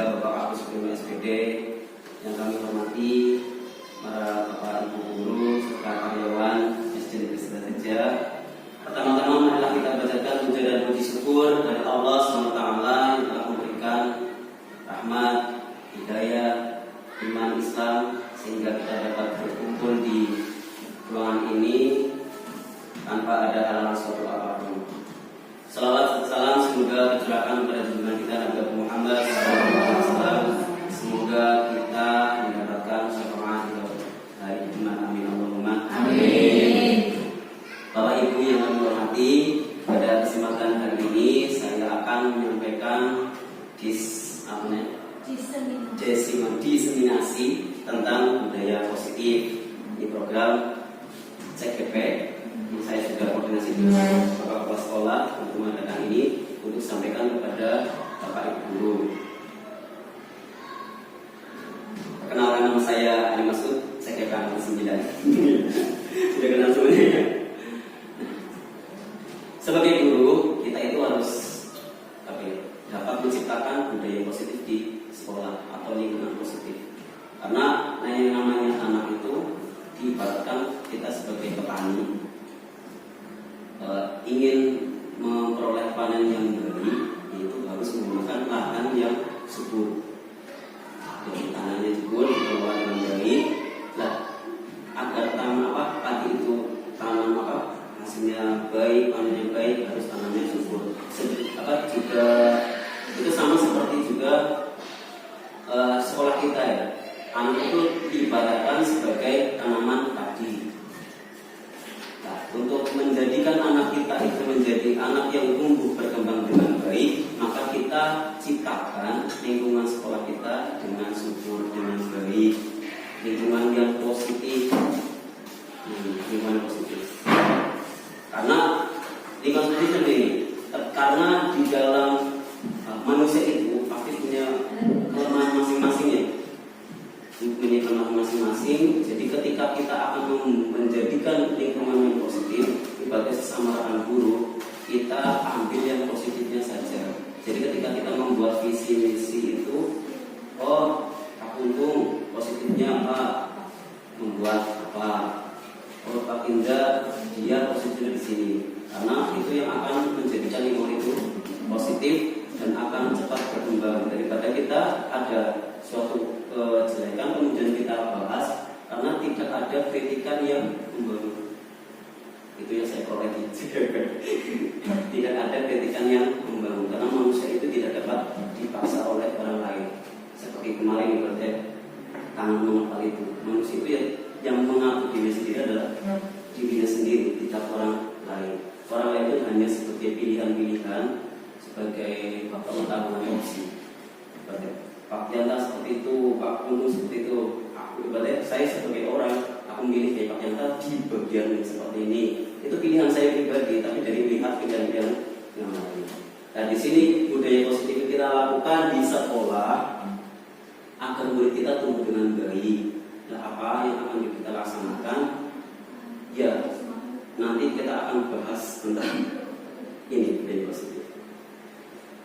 juga Bapak Kapus Penum SPD yang kami hormati, para Bapak Ibu guru serta karyawan SD Negeri Sedareja. Pertama-tama marilah kita bacakan puja dan puji syukur dari Allah SWT yang telah memberikan rahmat, hidayah, iman Islam sehingga kita dapat berkumpul di ruangan ini tanpa ada halangan suatu apapun. Salawat dan salam semoga tercurahkan kepada junjungan kita Nabi Muhammad SAW. Semoga kita mendapatkan syafaat dari Jumat. Amin Allahumma amin. Bapak Ibu yang kami hormati, pada kesempatan hari ini saya akan menyampaikan diseminasi tentang budaya positif di program CGP. Saya sudah koordinasi dengan Bapak Kepala Sekolah untuk mengadakan ini untuk disampaikan kepada Bapak Ibu guru. Perkenalkan, nama saya Ali Masud, CGP Angkatan 9. Sudah kenal semuanya ya? Sebagai guru, kita itu harus dapat menciptakan budaya positif di sekolah atau lingkungan positif. Karena yang namanya anak itu diibaratkan kita sebagai petani, ingin memperoleh panen yang baik, itu harus menggunakan lahan yang subur. Jadi tanahnya subur, dikelola dengan baik. Nah, agar padi itu hasilnya baik, panennya baik, harus tanahnya subur. Juga itu sama seperti juga sekolah kita ya. Anak itu diibaratkan sebagai tanaman padi. Nah, untuk menjadikan anak kita itu menjadi anak yang tumbuh berkembang dengan baik, maka kita ciptakan lingkungan sekolah kita dengan subur, dengan baik, lingkungan yang positif. Lingkungan positif. Karena lingkungan positif sendiri, karena di dalam manusia itu pasti punya kelemahan masing-masing ya. Punya kelemahan masing-masing. Jadi ketika kita akan menjadikan lingkungan yang positif sebagai sesama rekan guru, kita ambil yang positifnya saja. Jadi ketika kita membuat visi misi itu, Pak Untung positifnya apa? Membuat apa? Pak Indra dia positifnya di sini. Karena itu yang akan menjadikan lingkungan itu positif dan akan cepat berkembang daripada kita ada suatu kejelekan kemudian kita bahas karena tidak ada kritikan yang membangun. Itu yang saya koreksi. Tidak ada kritikan yang membangun karena manusia itu tidak dapat dipaksa oleh orang lain. Seperti kemarin berarti tangan mengapa itu manusia itu yang mengatur diri sendiri adalah dirinya sendiri, tidak orang lain. Orang lain itu hanya sebagai pilihan-pilihan, sebagai faktor utama opsi. Pak Yanta seperti itu, Pak Untung seperti itu. Saya sebagai orang, aku milih kayak Pak Yanta di bagian seperti ini. Itu pilihan saya pribadi, tapi dari melihat pilihan-pilihan yang lain. Nah, di sini budaya positif kita lakukan di sekolah agar murid kita tumbuh dengan baik. Nah, apa yang akan kita laksanakan? Ya, nanti kita akan bahas tentang ini budaya positif.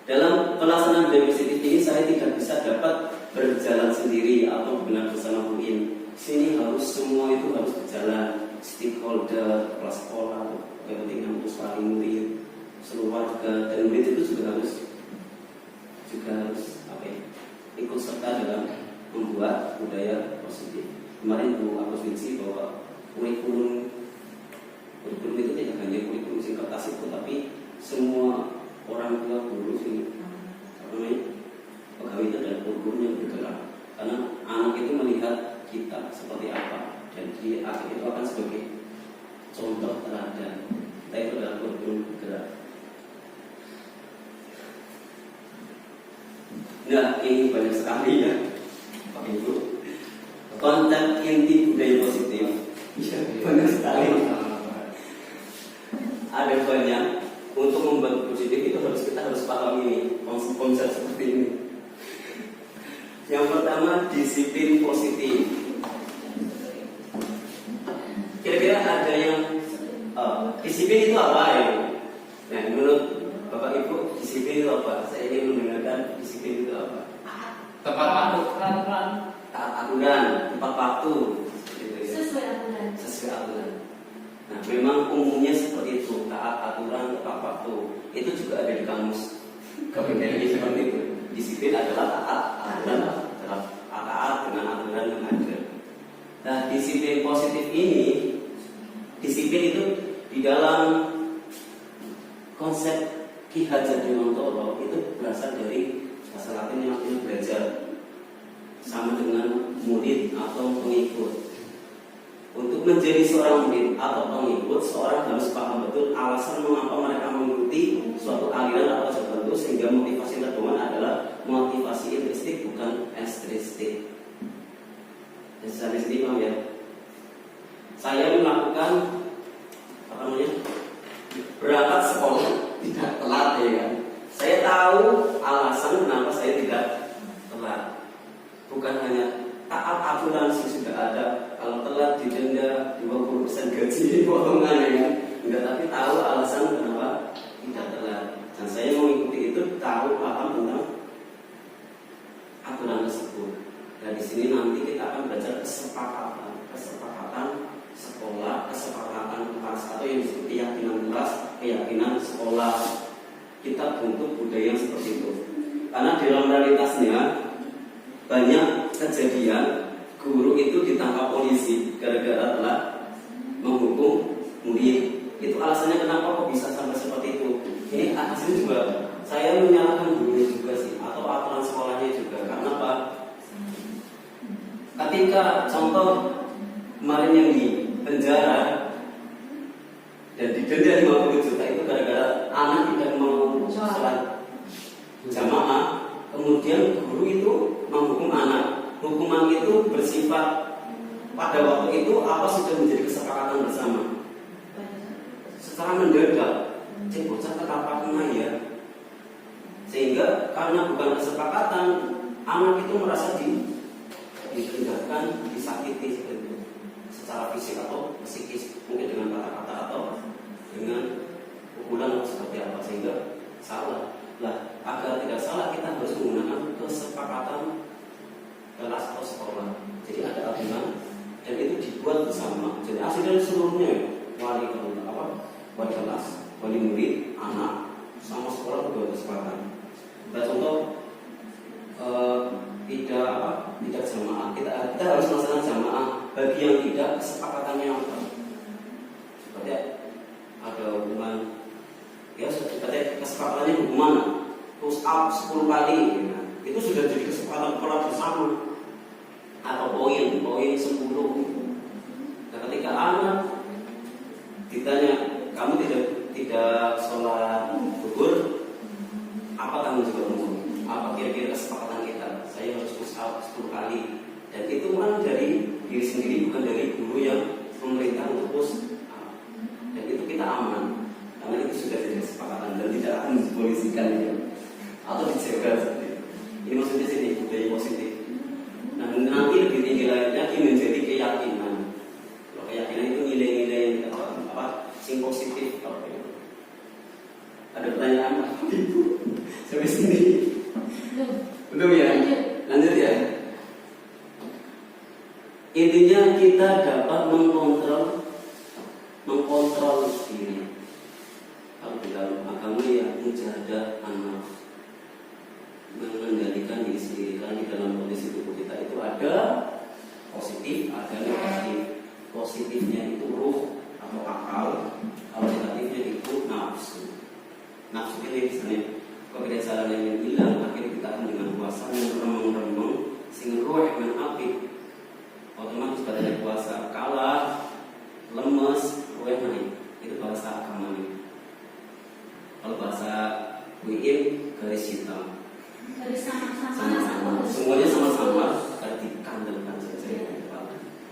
Dalam pelaksanaan budaya positif ini saya tidak bisa dapat berjalan sendiri atau benar bersama UIN. Sini harus semua itu harus berjalan, stakeholder, kepala sekolah, kepentingan pusat murid, seluruh warga dan murid itu juga harus ikut serta dalam membuat budaya positif. Kemarin Bu Agus Winsi bahwa kurikulum itu tidak hanya kurikulum isi kertas itu, tapi semua orang tua guru sini pegawai itu adalah guru yang bergerak karena anak itu melihat kita seperti apa dan di akhir itu akan sebagai contoh teladan. Kita itu adalah guru bergerak. Nah, ini banyak sekali ya Pak Ibu konten inti budaya positif. Banyak sekali. Ada banyak. Untuk membuat positif itu kita harus paham ini konsep seperti ini. Yang pertama, disiplin positif. Kira-kira ada yang disiplin itu apa ya? Nah, menurut Bapak Ibu, disiplin itu apa? Saya ingin mendengarkan disiplin itu apa. aturan, tepat waktu, gitu ya. Sesuai aturan. Nah, memang umumnya seperti itu, taat aturan, tepat waktu. Itu juga ada di kamus KBBI seperti itu. Disiplin adalah taat aturan, taat dengan aturan yang ada. Nah, disiplin positif ini, disiplin itu di dalam konsep Ki Hajar Dewantara itu berasal dari bahasa Latin yang artinya belajar, sama dengan murid atau pengikut. Untuk menjadi seorang murid atau pengikut, seorang harus paham betul alasan mengapa mereka mengikuti suatu aliran atau tertentu, sehingga motivasi tertuan adalah motivasi intrinsik bukan ekstrinsik. Secara sendiri paham ya? Saya melakukan berangkat sekolah tidak telat, ya kan? Saya tahu alasan kenapa saya tidak telat. Bukan hanya taat aturan yang sudah ada, kalau telat didenda 20% gaji potongan, ya kan? Enggak, tapi tahu alasan kenapa tidak telat. Dan saya mengikuti itu, tahu paham tentang aturan tersebut. Dan di sini nanti kita akan belajar kesepakatan sekolah, kesepakatan kelas, atau yang disebut keyakinan kelas, keyakinan sekolah. Kita bentuk budaya yang seperti itu. Karena dalam realitasnya banyak kejadian guru itu ditangkap polisi gara-gara telah menghukum murid. Itu alasannya kenapa kok bisa sampai seperti itu. Ini hasilnya juga saya menyalahkan gurunya juga sih, atau aturan sekolahnya juga. Karena apa? Ketika contoh kemarin yang di penjara dan didenda 50 juta itu gara-gara anak tidak mau sholat jamaah, kemudian guru itu menghukum anak. Hukuman itu bersifat pada waktu itu apa sudah menjadi kesepakatan bersama. Secara mendadak, bocah kenapa kena ya? Sehingga karena bukan kesepakatan, anak itu merasa ditindakkan, disakiti secara fisik atau psikis, mungkin dengan kata-kata atau dengan pukulan atau seperti apa, sehingga salah. Lah, agar tidak salah kita harus menggunakan kesepakatan kelas atau sekolah. Jadi ada aturan dan itu dibuat bersama. Jadi hasilnya seluruhnya wali kelas, wali murid, anak, sama sekolah berbuat kesepakatan. Kita contoh tidak jamaah. Kita harus melaksanakan jamaah. Bagi yang tidak, kesepakatannya apa? Seperti ada hukuman, ya seperti kesepakatannya hukuman push up 10 kali, ya. Itu sudah jadi kesepakatan sekolah bersama. Atau poin 10. Nah, ketika anak ditanya, kamu tidak sholat zuhur, apa tanggung jawabmu? Apa kira-kira kesepakatan kita? Saya harus push up 10 kali. Dan itu kan dari diri sendiri, bukan dari guru yang memerintah untuk push up. Dan itu kita aman, karena itu sudah jadi kesepakatan dan tidak akan dipolisikan ya, atau dijaga seperti itu. Ini maksudnya sini budaya positif. Nah, nanti lebih tinggi lagi menjadi keyakinan. Kalau keyakinan itu nilai-nilai yang kita sing positif. Ada pertanyaan Ibu? Sampai sini. Belum ya? Lanjut ya. Intinya kita dapat mengkontrol diri. Kalau di dalam agama ya mujahadah an-nafs, mengendalikan diri sendiri. Karena di dalam kondisi tubuh kita itu ada positif, ada negatif. Positifnya itu ruh atau akal, kalau negatifnya itu nafsu. Nafsu ini misalnya kebiasaan yang hilang, akhirnya kita akan dengan puasa yang remeng-remeng, sehingga ruh yang api otomatis badannya puasa, kalah, lemes, ruh naik. Itu bahasa agamanya. Kalau bahasa WIM garis hitam. Sama-sama. Semuanya sama-sama, agar dikandalkan saja.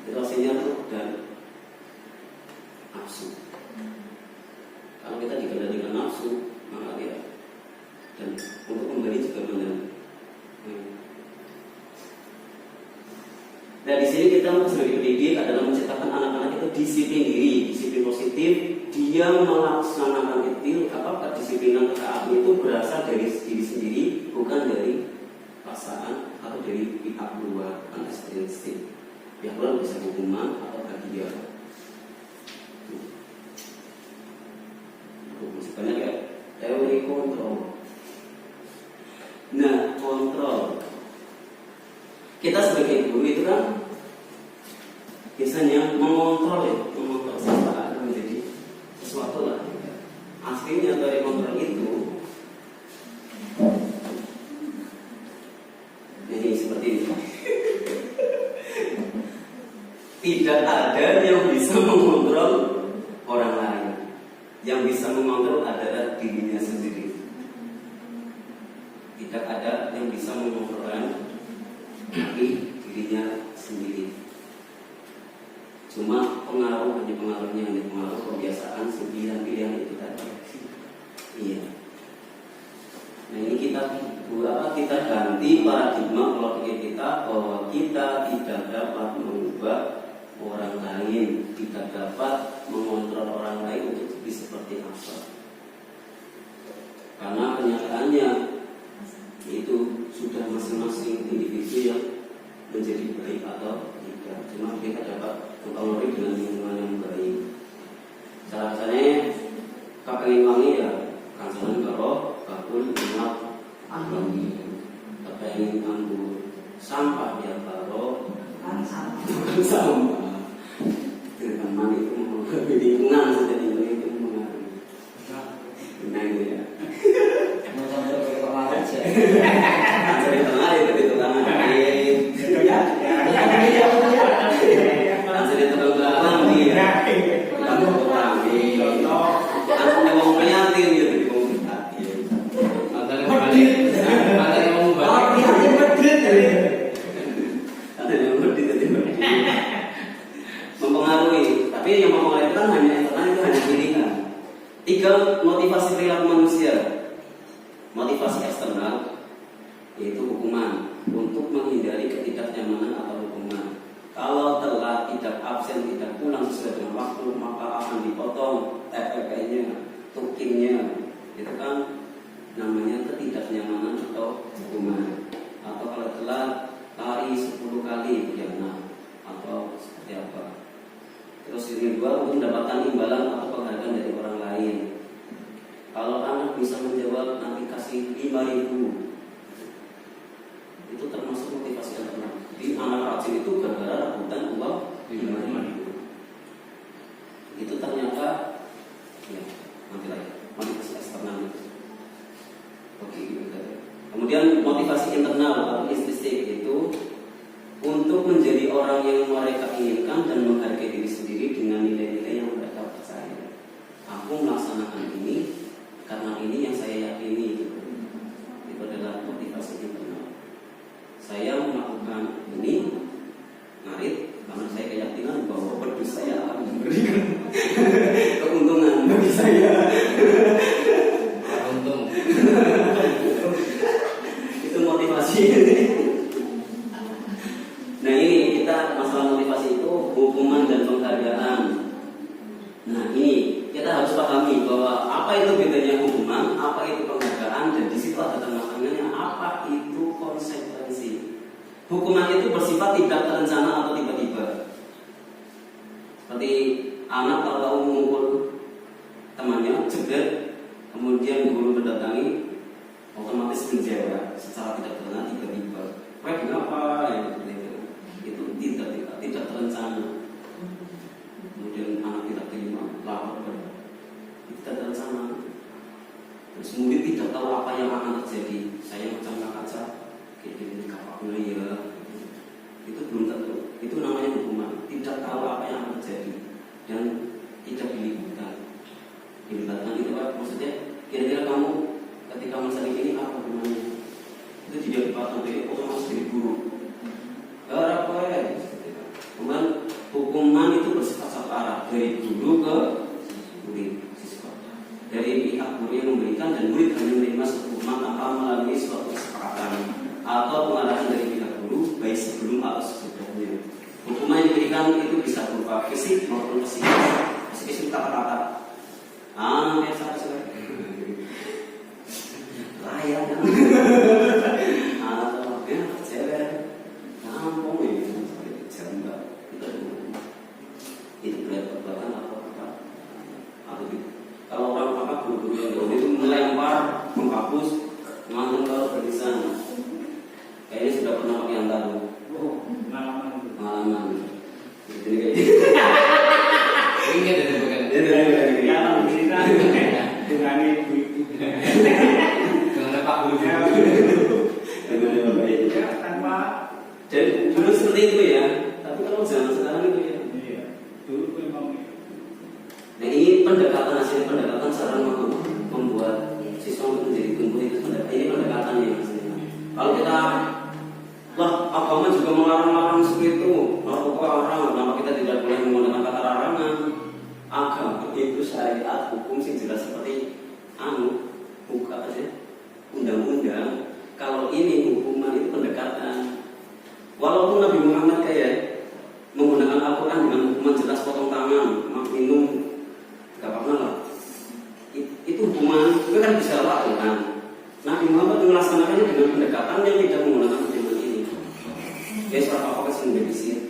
Itu hasilnya ruh dan nafsu. Kalau kita dikendalikan nafsu, maka dia dan untuk kembali juga benar. Nah, di sini kita sebagai pendidik adalah menciptakan anak-anak itu disiplin diri, disiplin positif. Dia melaksanakan itu kedisiplinan ketaatan itu berasal dari diri sendiri, bukan dari pasangan atau dari pihak luar, kan ekstrinsi. Pihak luar bisa hukuman atau hadiah. Masih banyak ya teori kontrol. Nah, kontrol. Kita sebagai guru itu kan biasanya mengontrol sesuatu menjadi sesuatu lah. Aslinya dari kontrol itu jadi seperti ini. Tidak ada yang bisa mengontrol orang lain. Yang bisa mengontrol adalah dirinya sendiri. Tidak ada yang bisa mengontrol dirinya sendiri. Cuma pengaruhnya hanya pengaruh kebiasaan, pilihan itu tadi. Iya. Nah ini kita ganti paradigma pola pikir kita bahwa kita tidak dapat mengubah orang lain, tidak dapat mengontrol orang lain untuk jadi seperti apa. Karena kenyataannya itu sudah masing-masing individu yang menjadi baik atau tidak. Cuma kita dapat mempengaruhi dengan lingkungan yang baik. Caranya kepengen wangi ya kancanan karo bakul enak wangi. Kepengen anggur sampah ya karo sampah. Teman itu mengaruhi lingkungan sudah itu mengaruhi. Nah itu ya. Jadi tengah itu di tengah. Jadi tengah dia. Kamu kami. Aku mau prihatin gitu di komunitas. Antara balik. Antara mau balik. Antara mau balik. Mempengaruhi. Tapi yang mempengaruhi kan hanya internal itu hanya pilihan. 3 motivasi perilaku manusia. Motivasi eksternal yaitu hukuman untuk menghindari ketidaknyamanan atau hukuman. Kalau telat, tidak absen, tidak pulang sesuai dengan waktu, maka akan dipotong TPP-nya, tukingnya. Itu kan namanya ketidaknyamanan atau hukuman. Atau kalau telat, lari 10 kali pidana atau seperti apa. Terus yang kedua, untuk mendapatkan imbalan atau penghargaan dari orang lain. Kalau anak bisa menjawab nanti kasih 5.000, itu termasuk motivasi internal. Jadi anak rajin itu gara-gara rebutan uang 5.000. Itu ternyata ya nanti lagi motivasi eksternal itu. Oke, gitu. Kemudian motivasi internal atau intrinsik itu untuk menjadi orang yang mereka inginkan dan menghargai diri sendiri dengan nilai-nilai yang mereka percaya. Aku melaksanakan ini karena ini yang saya yakini gitu. Itu adalah motivasi internal. Saya melakukan ini ngarit karena saya keyakinan bahwa berdua saya akan memberikan keuntungan bagi saya. Untung. Itu motivasi. Nah ini kita masalah motivasi itu hukuman dan penghargaan. Nah ini kita harus pahami bahwa apa itu bedanya hukuman, apa itu penghargaan, dan di situ ada tengah-tengahnya apa itu konsekuensi. Hukuman itu bersifat tidak terencana atau tiba-tiba. Seperti anak kalau tahu memukul temannya, jebret, kemudian guru mendatangi, otomatis penjara secara tidak terencana tiba-tiba. Kenapa ya? Itu tidak terencana. Kemudian anak tidak terima lapor pada tidak terencana. Terus murid tidak tahu apa yang akan terjadi. Saya macam kaca, gini kapaknya ya. Itu belum tentu. Itu namanya hukuman. Tidak tahu apa yang akan terjadi dan tidak dilibatkan. Dilibatkan itu apa? Maksudnya kira-kira kamu ketika masa ini apa hukumannya? Itu tidak dilibatkan. Otomatis jadi guru. Kemudian hukuman itu bersifat satu arah dari guru ke murid, siswa. Dari pihak guru yang memberikan dan murid hanya menerima hukuman tanpa melalui suatu kesepakatan atau pengarahan dari pihak guru baik sebelum atau sesudahnya. Hukuman yang diberikan itu bisa berupa fisik maupun psikis. Psikis itu kata-kata. Biasa sekali. Layak kan? Atau cewek. Dan dulu seperti itu ya. Tapi kalau zaman sekarang itu ya. Iya. Dulu memang. Nah ini pendekatan, hasil pendekatan cara membuat siswa menjadi tumbuh itu ini pendekatan ya maksudnya. Kalau kita lah agama juga melarang-larang seperti itu, orang kenapa kita tidak boleh menggunakan kata larangan? Agama itu syariat hukum sih jelas seperti buka aja undang-undang. Kalau ini hukuman itu pendekatan. Walaupun Nabi Muhammad kayak menggunakan Al-Quran dengan hukuman jelas potong tangan, minum, gak apa-apa lah. Itu hukuman, itu kan bisa lakukan. Nabi Muhammad melaksanakannya dengan pendekatan yang tidak menggunakan hukuman ini. Ya surat apa sih menjadi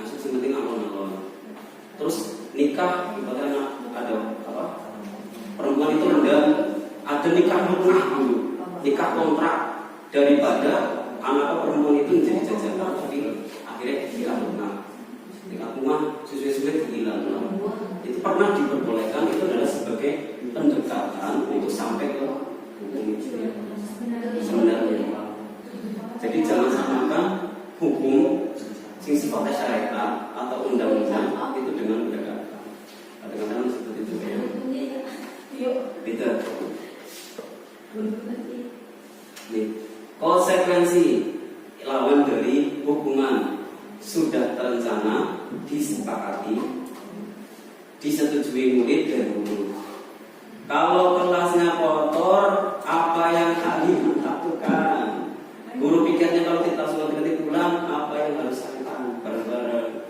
maksud yang penting alon-alon. Terus nikah, ibaratnya ada apa? Perempuan itu ada nikah mutlak dulu, nikah kontrak daripada anak perempuan itu menjadi jajanan. Jadi akhirnya nikah mutlak, nikah rumah sesuai hilang. Itu pernah diperbolehkan, itu adalah sebagai pendekatan untuk sampai ke hukum itu sebenarnya. Jadi jangan samakan hukum sing sifatnya syariat atau undang-undang itu dengan pendekatan. Kadang-kadang seperti itu ya. Beda. Nih, konsekuensi lawan dari hukuman sudah terencana, disepakati, disetujui murid dan guru. Kalau kelasnya kotor, apa yang kalian lakukan? Guru pikirnya kalau kita sudah ganti pulang, apa yang harus lakukan bareng-bareng?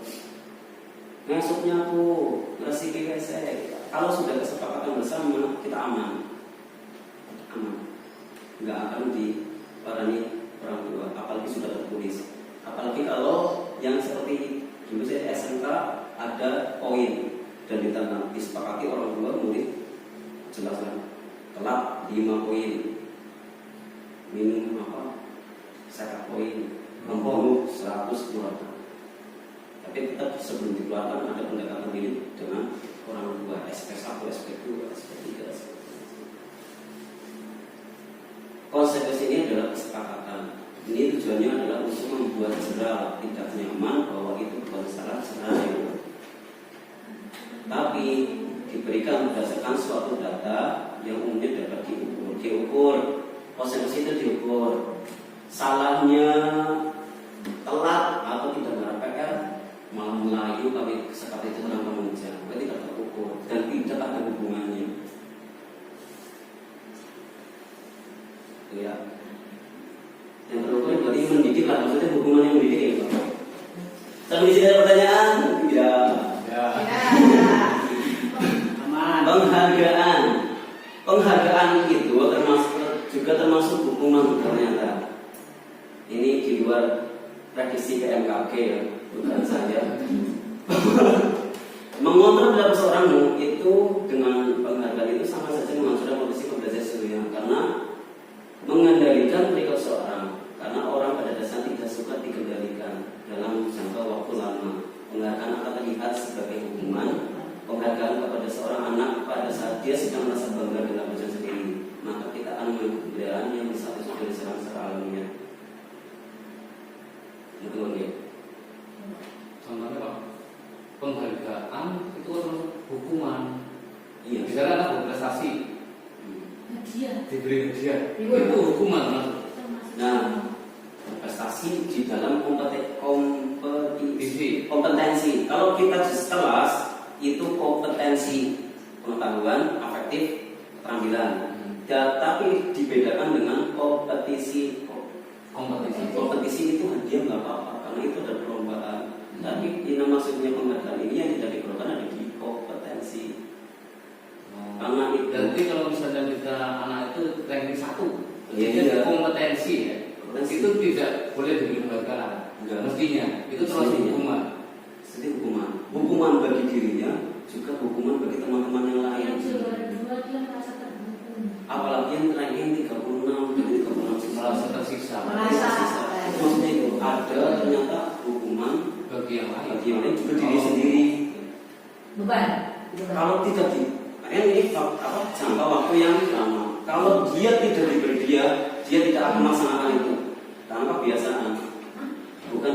Masuknya tuh resiki gesek. Kalau sudah kesepakatan bersama, kita aman, nggak akan diparani orang tua. Apalagi sudah tertulis. Apalagi kalau yang seperti dulu saya SMK ada poin dan ditanda disepakati orang tua murid jelaskan telat 5 poin, minum apa 1 poin, membunuh 100 keluarga. Tapi tetap sebelum dikeluarkan ada pendekatan diri dengan orang tua, SP1, SP2, SP3, SP4. Konsekuensi ini adalah kesepakatan. Ini tujuannya adalah untuk membuat jerah tidak nyaman bahwa itu bukan salah cerai, tapi diberikan berdasarkan suatu data yang umumnya dapat diukur. Konsekuensi itu diukur. Salahnya telat atau tidak merapet PR, malah melayu kami seperti itu tanpa mengejar, berarti tidak terukur dan tidak ada hubungannya. Ya. Yang terukur berarti mendidik lah, maksudnya hubungan yang mendidik ya Pak. Tapi di sini ada pertanyaan? Tidak. Ya. Penghargaan itu termasuk hukuman ternyata. Ini di luar prediksi KMKG ya, bukan saja. Mengontrol dalam seorangmu itu dengan penghargaan itu sama saja menghancurkan kondisi pembelajaran sesungguhnya, karena mengendalikan mereka seorang, karena orang pada dasarnya tidak suka dikendalikan dalam jangka waktu lama. Penghargaan akan terlihat sebagai hukuman. Penghargaan kepada seorang anak pada saat dia sedang merasa bangga dengan belajar sendiri, maka kita akan mengikuti kebudayaan yang satu dari serang secara alamiah. Betul ya? Contohnya Pak, penghargaan itu adalah hukuman. Iya. Misalnya ada prestasi, diberi hadiah, itu hukuman kan? Nah, prestasi di dalam kompetensi. Kalau kita di kelas itu kompetensi pengetahuan, afektif, keterampilan. Tapi dibedakan dengan kompetisi. Kompetisi itu hadiah nggak apa-apa, karena itu ada perlombaan. Tapi ini maksudnya penghargaan ini yang tidak diperlukan ada di kompetensi. Karena itu. Berarti kalau misalnya kita anak itu ranking 1, iya. Kompetensi ya. Kompetensi itu tidak boleh diberi penghargaan. Mestinya itu termasuk hukuman. Jadi hukuman bagi dirinya, juga hukuman bagi teman-teman yang lain. Apalagi yang ranking 36, jadi 36 merasa tersiksa. Maksudnya itu ada ternyata hukuman bagi yang lain juga diri sendiri. Beban. Kalau tidak ini jangka waktu yang lama. Kalau dia tidak diberi dia tidak akan melaksanakan itu karena kebiasaan. Bukan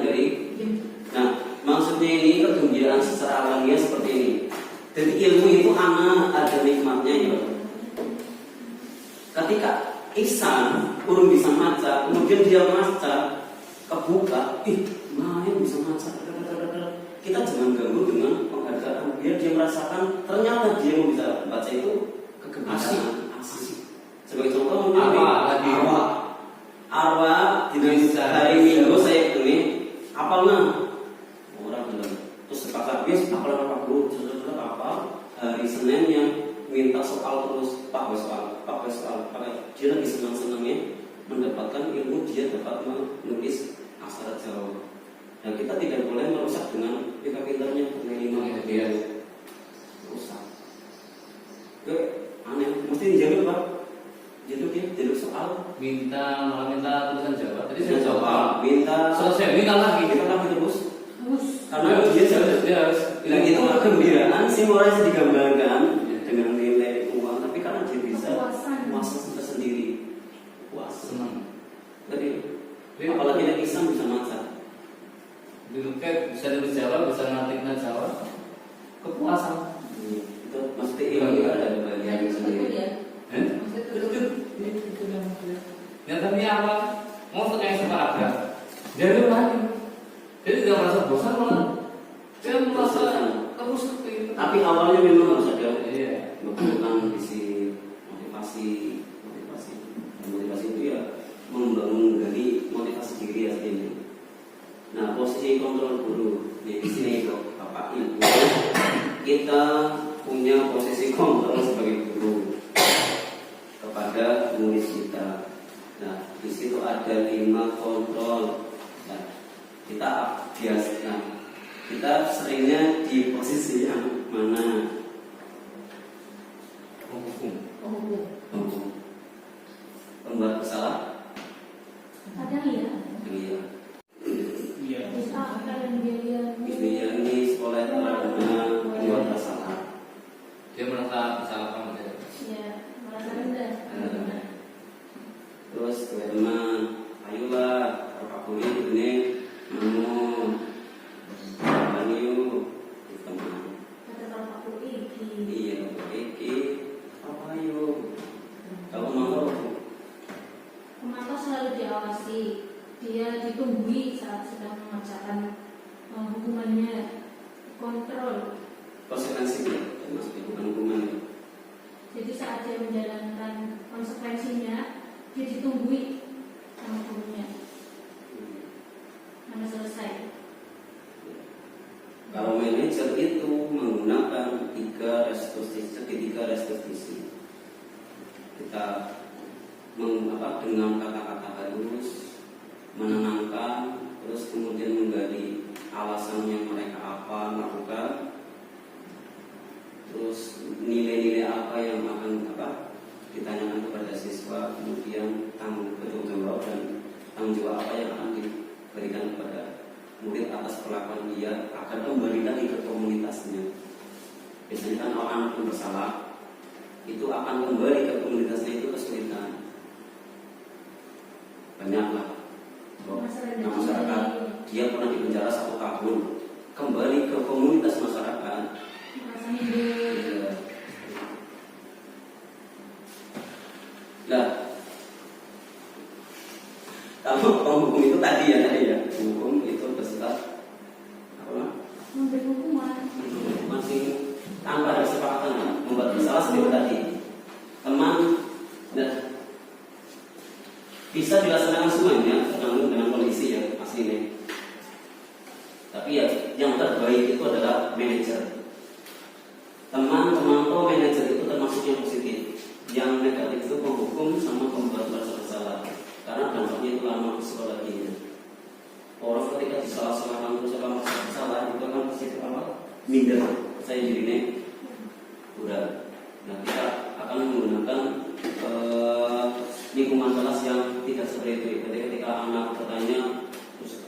kebahagiaan secara alamiah seperti ini. Jadi ilmu itu ada nikmatnya ya. Ketika Ihsan urung bisa maca, kemudian dia maca kebuka, main bisa maca. Kita jangan ganggu dengan penghargaan. Biar dia merasakan ternyata dia mau bisa baca itu kegembiraan, asik. Sebagai contoh mungkin arwah di hari Minggu saya ini apalnya orang bilang terus sepakat bias apalan apa dulu sudah apa hari Senin yang minta soal terus pak soal dia lagi senang-senangnya mendapatkan ilmu, dia dapat menulis aksara Jawa. Dan kita tidak boleh merusak dengan pintar-pintarnya dengan dia rusak. Aneh, mesti dijawab Pak. Jadi soal malah minta tulisan Jawa. Tadi saya jawab, minta selesai minta lagi terus. Karena dia harus bilang itu kegembiraan sih orang digambarkan dengan nilai uang, tapi karena dia bisa puasa tersendiri, puas senang. Jadi apalagi yang Islam bisa maca, bisa tulis Jawa, bisa ngerti Jawa, kepuasan. Itu mesti ilmu ada bagian sendiri. Nyatanya apa? Mau tanya separagraf, jadi lagi. Jadi tidak merasa bosan malah. Dia merasa terus itu. Tapi awalnya memang harus ada bukan visi motivasi itu ya membangun dari motivasi diri aslinya. Nah, posisi kontrol guru di sini kok Bapak Ibu kita punya posisi kontrol sebagai guru kepada murid kita. Nah, di situ ada 5 kontrol. Nah, kita seringnya di posisi yang mana? Hukum. Pembuat bersalah? Ada ya? Iya. Iya. Bisa dan biaya. Bismillah ini sekolah terhadap pembuat bersalah. Dia merasa bersalah apa? Ya, merasa rendah. Terus teman, ayolah Bapak Guru ini teman. Kata Bapak Ui. Iya, apa ayo? Kalau mau Pemantau selalu diawasi. Dia ditunggui saat sedang mengerjakan hukumannya. Kontrol. konsekuensinya, termasuk hukuman-hukuman. Jadi saat dia menjalankan konsekuensinya, dia ditunggui sama gurunya. Sampai selesai. Kalau manajer itu menggunakan 3 restitusi. Kita dengan kata-kata halus, menenangkan, terus kemudian menggali alasan yang mereka lakukan, terus nilai-nilai apa yang akan ditanyakan kepada siswa, kemudian tanggung jawab dan tanggung jawab apa yang akan diberikan kepada murid atas perlakuan dia akan kembali lagi ke komunitasnya. Biasanya kan kalau anak yang bersalah itu akan kembali ke komunitasnya itu kesulitan. Banyaklah masyarakat dia pernah dipenjara 1 tahun, kembali ke komunitas masyarakat. Nah, kalau hukum itu tadi ya, hukum itu bersifat Memberi hukuman. masih tanpa ada kesepakatan membuat bersalah seperti tadi. Teman, bisa dilaksanakan semuanya tergantung dengan kondisi ya aslinya. Tapi ya yang terbaik itu adalah manajer. Teman-teman manajer itu termasuk yang positif. Yang negatif itu penghukum sama pembuat bersalah. Karena dampaknya itu lama psikologinya. Orang ketika disalah-salahkan terus akan merasa bersalah itu akan positif minder. Saya dirinya udah. Nah, kita akan menggunakan lingkungan kelas yang tidak seperti itu. Jadi ketika anak bertanya terus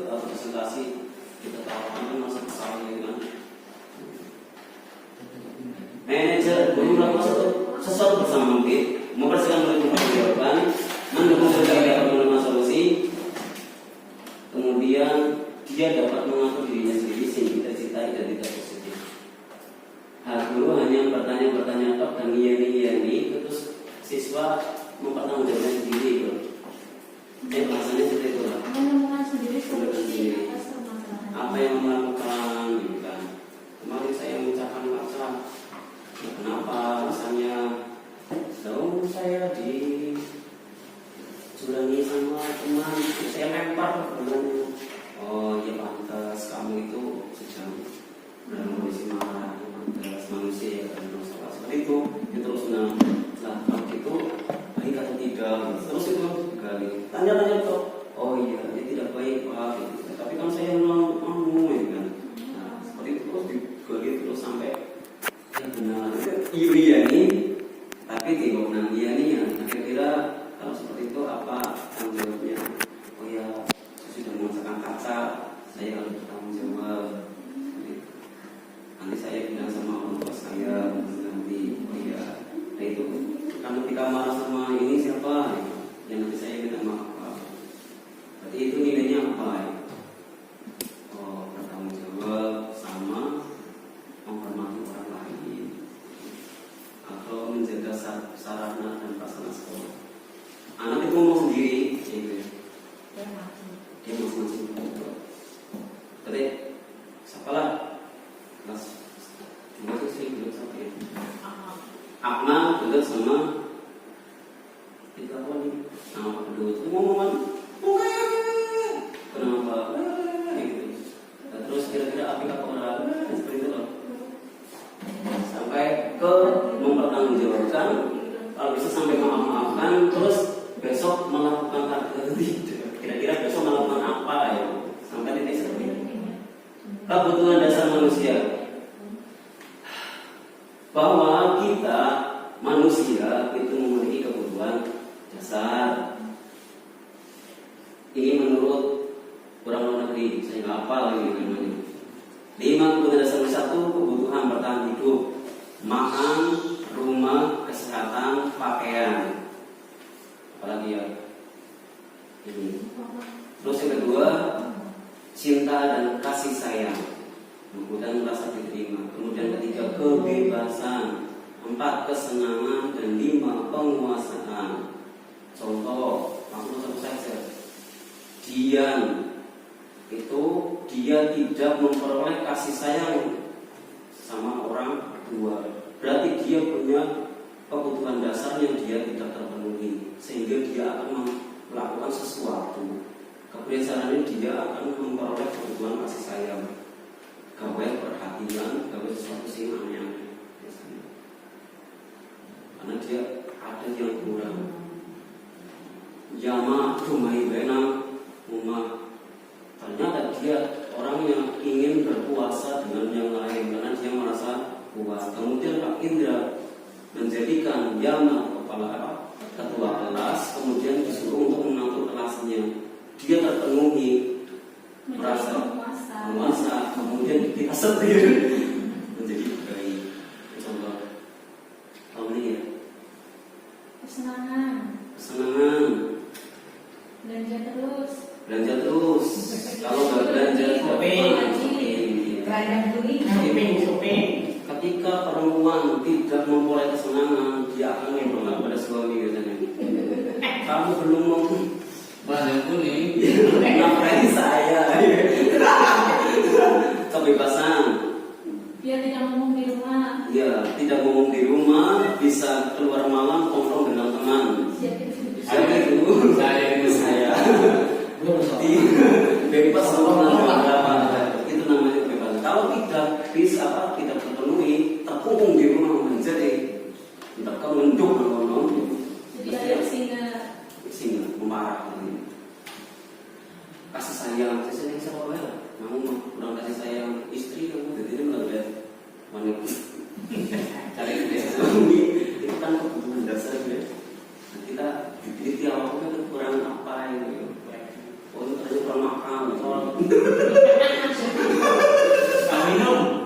atau presentasi kita tawarkan kan masih salah gitu kan. Manajer guru lakukan sesuatu bersama murid, mempersiapkan murid untuk jawaban, mendukung berbagai menemukan solusi, kemudian dia dapat mengatur dirinya sendiri sehingga mencintai dan tidak positif. Guru hanya bertanya-bertanya tok dan iya terus siswa mempertanggungjawabkan sendiri gitu. Bahasanya seperti itu lah. Menemukan sendiri solusi atas permasalahan. Apa yang melakukan gitu kan. Kemarin saya memecahkan kaca. Kenapa alasannya? Dahulu saya dicurangi sama teman, saya lempar bulannya. Oh ya pantas, kamu itu sedang dalam kondisi marah. Pantas manusia kan masalah seperti itu. Ya terus nah kalau gitu baik atau tidak? Terus itu digali. Tanya-tanya tuh. Oh iya, dia tidak baik pak. Gitu. Tapi kan saya mau ya kan. Nah seperti itu terus digali terus sampai yang benar. Iya nih. Tapi tidak benar iya nih ya. Kira-kira kalau seperti itu apa tanggung jawabnya? Oh ya, saya sudah memasakkan kaca, saya harus bertanggung jawab. Nanti saya bilang sama orang tua saya nanti, oh ya, nah itu kan ketika marah sama ini siapa? Ya nanti saya minta maaf. Berarti itu nilainya apa? Ya? Oh, bertanggung jawab sama menghormati orang lain atau menjaga sarana dan prasarana sekolah. Anak itu ngomong sendiri, ya gitu. Dia masing-masing. Berarti siapalah kelas 2 itu sih duduk sama ya. Akna duduk sama itu apa nih? Nama kedua itu ngomongan. Kenapa? Gitu. Nah, terus kira-kira apa orang seperti itu loh. Sampai ke mempertanggungjawabkan, kalau bisa sampai maaf-maafkan, terus besok melakukan kira-kira besok melakukan apa ya? Sampai titik seperti itu. Kebutuhan dasar manusia. Bahwa kita manusia itu memiliki kebutuhan dasar. Ini menurut orang luar negeri, saya nggak hafal lagi namanya. 5 kebutuhan dasar manusia. 1 kebutuhan bertahan hidup, makan, rumah, kesehatan, pakaian. Apalagi ya? Ini. Terus yang kedua, cinta dan kasih sayang. Kemudian merasa diterima. Kemudian ketiga, kebebasan. 4 kesenangan dan 5 penguasaan. Contoh, langsung satu saja. Dian itu dia tidak memperoleh kasih sayang sama orang tua. Berarti dia punya kebutuhan dasar yang dia tidak terpenuhi, sehingga dia akan melakukan sesuatu. Kebiasaan ini dia akan memperoleh kebutuhan kasih sayang, gawe perhatian, gawe sesuatu sih aneh biasanya. Karena dia ada yang kurang. Jama rumai benang rumah. Ternyata dia orang yang ingin berpuasa dengan yang lain karena dia merasa puas. Kemudian Pak Indra menjadikan Yama ketua kelas, kemudian disuruh untuk mengatur kelasnya. Dia terpenuhi merasa penguasa, kemudian kita setir menjadi baik. Contoh tahun ini ya, kesenangan, belanja terus. Kalau nggak belanja shopping. Ketika perempuan tidak memperoleh kesenangan, dia akan ngomong pada suami biasanya. Kamu belum mau belanja kuning. nafkahi saya. Kebebasan. Biar tidak ngomong di rumah. Ya, tidak ngomong di rumah, bisa keluar malam nongkrong dengan teman. Saya itu saya. Bebas berapa? Itu namanya bebas. Kalau tidak bisa tidak terpenuhi, terkungkung di rumah menjadi terkendung ngomong. Jadi ada singa memarah. Kasih sayang siapa ya? Kamu kurang kasih sayang istri kamu, jadi ini melihat wanita. Cari ini itu kan kebutuhan dasar ya. Kita di awal kan kurang apa ini? Oh itu ternyata kurang makan,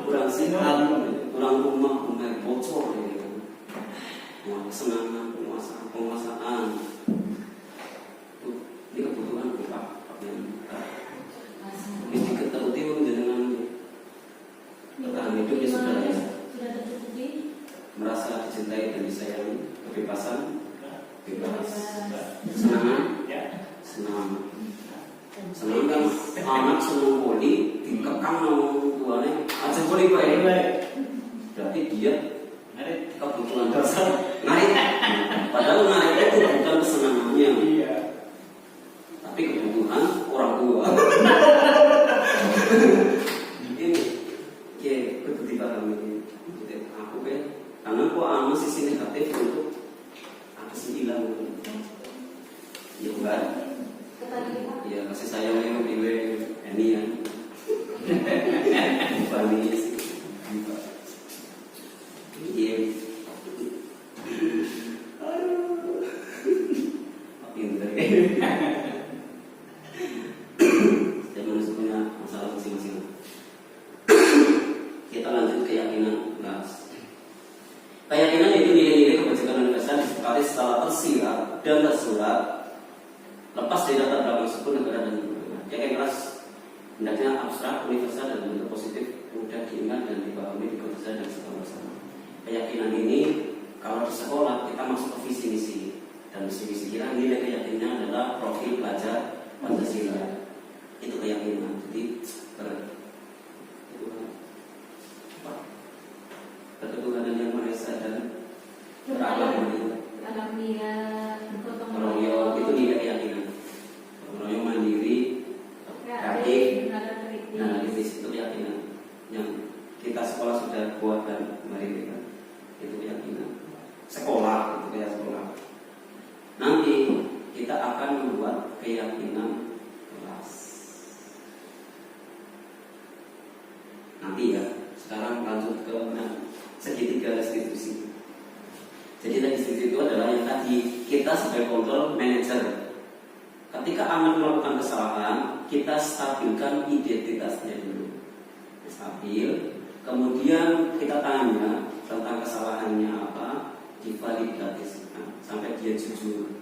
kurang sehat, kurang rumah bocor ini. Kesenangan, penguasaan. Ini kebutuhan kita. Ini diketahui dengan kan anak seneng poli dikekang nang tuane aja poli bae. Berarti dia kebutuhan dasar narik. Padahal narik itu bukan kesenangannya. Iya. Tapi kebutuhan orang tua. Ini ya betul dipahami ini. Aku kan karena aku anu sisi negatif untuk aku sih hilang. Ya bukan? Ya kasih sayang yang pilih ini ya. Bukan ini sih. Iya. Aduh. Pinter ya. Saya manusia punya masalah masing-masing. Kita lanjut keyakinan gas. Keyakinan itu nilai-nilai kebajikan universal disepakati secara tersirat dan tersurat, lepas dari latar belakang suku, negara dan lingkungan. Keyakinan keras hendaknya abstrak, universal dan bentuk positif, mudah diingat dan dipahami, dikerjakan dan bersama. Keyakinan ini kalau di sekolah kita masuk ke visi misi, dan visi misi kita nilai keyakinannya adalah profil pelajar Pancasila. Itu keyakinan. Jadi ketuhanan yang Maha Esa dan beragama royong itu nilai keyakinan. Royong mandiri, kreatif, nah itu keyakinan yang kita sekolah sudah buat dan mari itu keyakinan sekolah, itu kayak sekolah. Nanti kita akan membuat keyakinan kelas. Nanti ya. Sekarang lanjut ke segitiga restitusi. Jadi restitusi itu adalah yang tadi kita sebagai kontrol manager. Ketika anak melakukan kesalahan, kita stabilkan identitasnya dulu. Stabil. Kemudian kita tanya tentang kesalahannya apa, divalidasikan sampai dia jujur.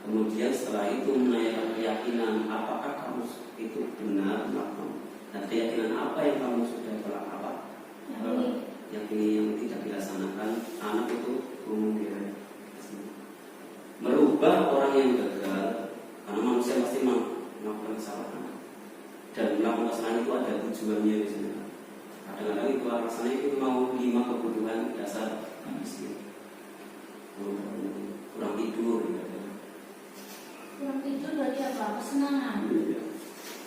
Kemudian setelah itu menanyakan keyakinan, apakah kamu itu benar melakukan, dan keyakinan apa yang kamu sudah melakukan, yakini yang tidak dilaksanakan. Anak itu umum dia merubah orang yang gagal, karena manusia pasti melakukan kesalahan, dan melakukan kesalahan itu ada tujuannya di sana. Kadang-kadang itu alasannya itu mau 5 kebutuhan dasar manusia. Kurang tidur ya. Kurang tidur berarti apa? Kesenangan.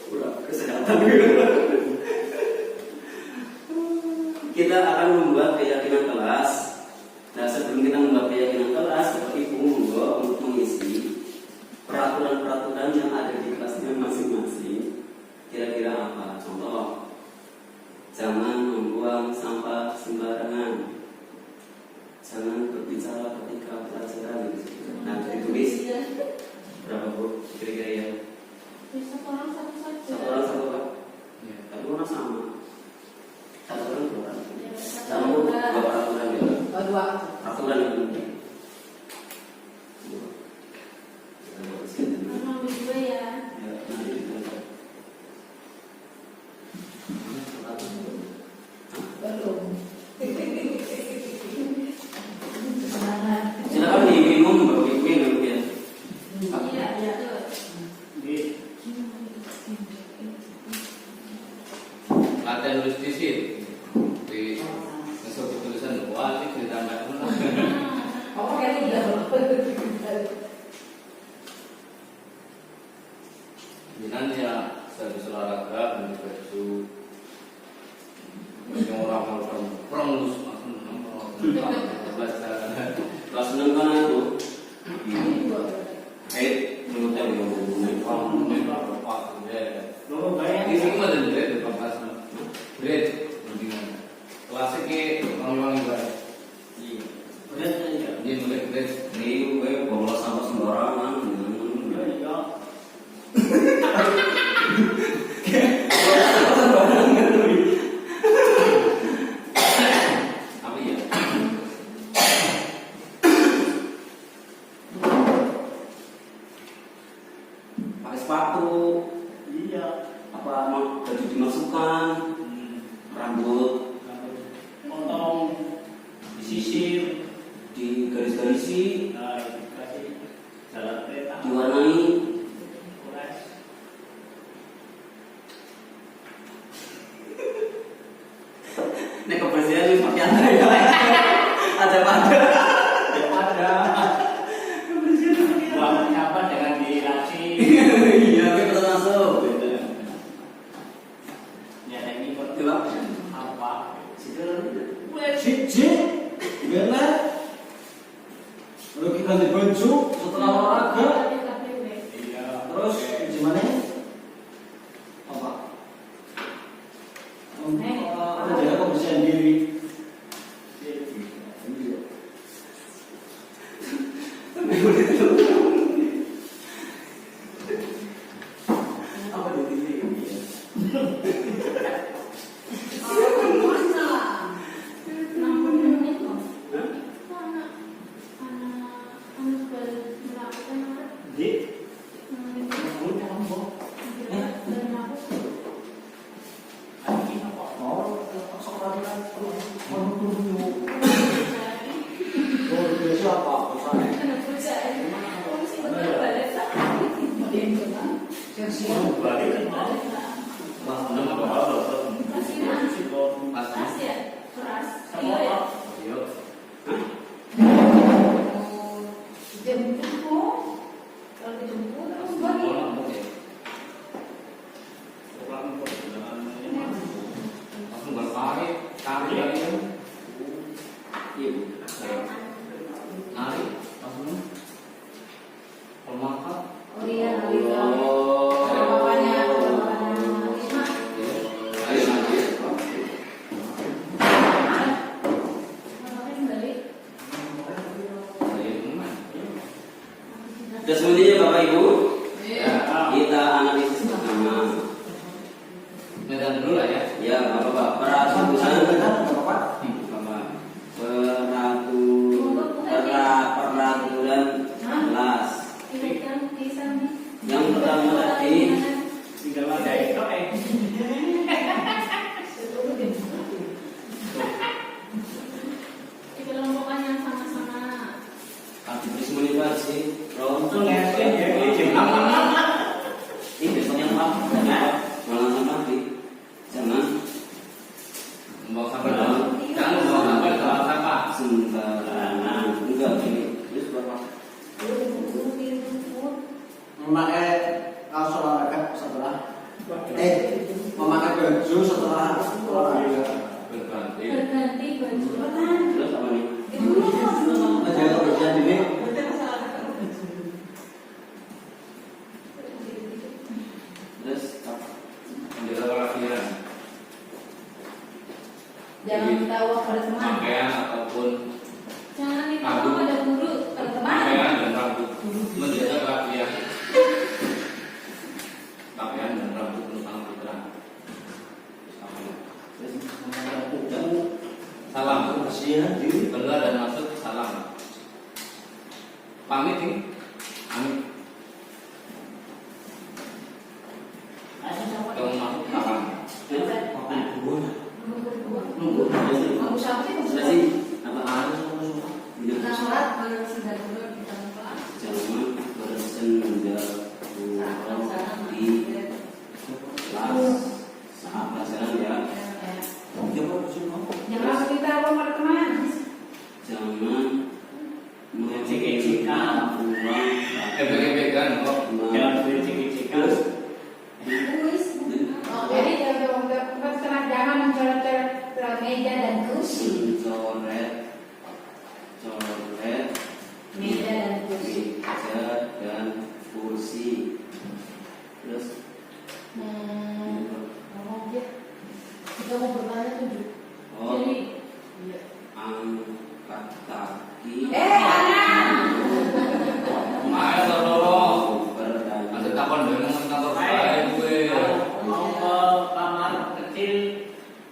Kurang kesehatan. Kita akan membuat keyakinan kelas. Nah, sebelum kita membuat keyakinan kelas, seperti monggo untuk mengisi peraturan-peraturan yang ada di kelasnya masing-masing. Kira-kira apa? Contoh, jangan membuang sampah sembarangan. Jangan berbicara ketika pelajaran. Nah, ditulis berapa Bu? Kira-kira ya? Satu orang satu saja. Satu orang satu Pak. Ya, tapi orang sama. Satu orang dua orang. Jangan lupa dua peraturan ya. Dua. Peraturan yang penting. Memang dua ya. Ya, nanti kita Belum. silakan diminum, baru diminum ya. Iya, betul. Latihan nulis disit di masuk tulisan wah ini ditambah Apa kayak tidak? Binanya servis olahraga dan baju yang orang melakukan perang belajar Kelas 6 kan itu. Menurut saya Lo bayang ini sih mah dari grade kelas grade mendingan kelas ke orang yang baik iya. Benar ya. dia mulai grade Ini gue bolos sampah sembarangan. ya. apa ya Pakai sepatu. Iya. Nek kebersihan itu seperti apa ya? Ada pada. Ada. Kebersihan seperti apa? Buang sampah jangan dilasi. Iya, kita masuk. Gitu. Ya ini kok Coba. apa? Siji, bener. Lalu kita ganti baju setelah olahraga. Iya. Terus gimana? Apa? Ada jaga kebersihan diri. Apa di sini? Di kamu jangan bohong. Ini apa? Oh, sekarang mau dulu. Oh, dia siapa? Pesannya. Balik kan? Mas, Nama nama apa? Mas, Sama apa? Yuk. Bola oke. Langsung berparit, tarik lagi. Iya. Narik, langsung. Pemakat. Oh iya, ada bapaknya Isma. Ayo maju. Bapaknya kembali. Ayo teman. Sudah semuanya Bapak Ibu, Ya, kita analisis bersama. medan dulu lah ya. Ya, Bapak, peraturan Bapak. Peraturan 11. Yang pertama tadi Tinggal ada itu Dikelompokkan yang sama-sama. aktivis motivasi. Untung ngerti ya, ini Ini besoknya apa? Jangan sampai jangan Membawa sampah dong. Jangan membawa sampah di tempat sampah. sembarangan. Enggak ini. Terus berapa? Memakai kaos olahraga setelah memakai baju setelah olahraga. Berganti. Berganti baju. Terus apa nih? Menjaga kebersihan diri. Terus apa? Menjaga kelahiran. Jangan tahu pada teman. Pakaian ataupun Jangan ditaruh pada guru. Pada teman. pakaian dan rambut. Menjaga kelahiran. Pakaian dan rambut tentang putra. Terus Salam. Kebersihan diri. Keluar dan masuk salam. Pamit nih. Pamit. Kalau masuk salam. nunggu. Mau siapa sih? Sudah sih. Apa harus? Kita sholat bersedar dulu kita buka. Jangan bersenda kurang di kelas saat pelajaran ya. Jangan kita apa pada teman. Jangan Cek-cekan. kurang Beg-began kok. Jangan bercik-cikan. Jadi jangan mencoret-coret meja dan kursi. coret Meja dan kursi. meja dan kursi. Terus Kita mau bertanya 7. oh Jadi angkat kaki. anak. Ayo tolong. Bertanya. Masih takon dengan kantor saya gue. Mau ke kamar kecil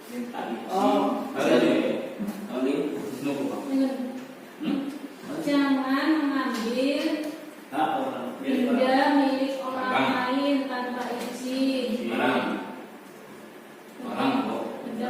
minta isi. Jadi, oh ini Nunggu Pak. Jangan mengambil Hak orang benda milik orang lain tanpa izin. Barang. Barang kok. Benda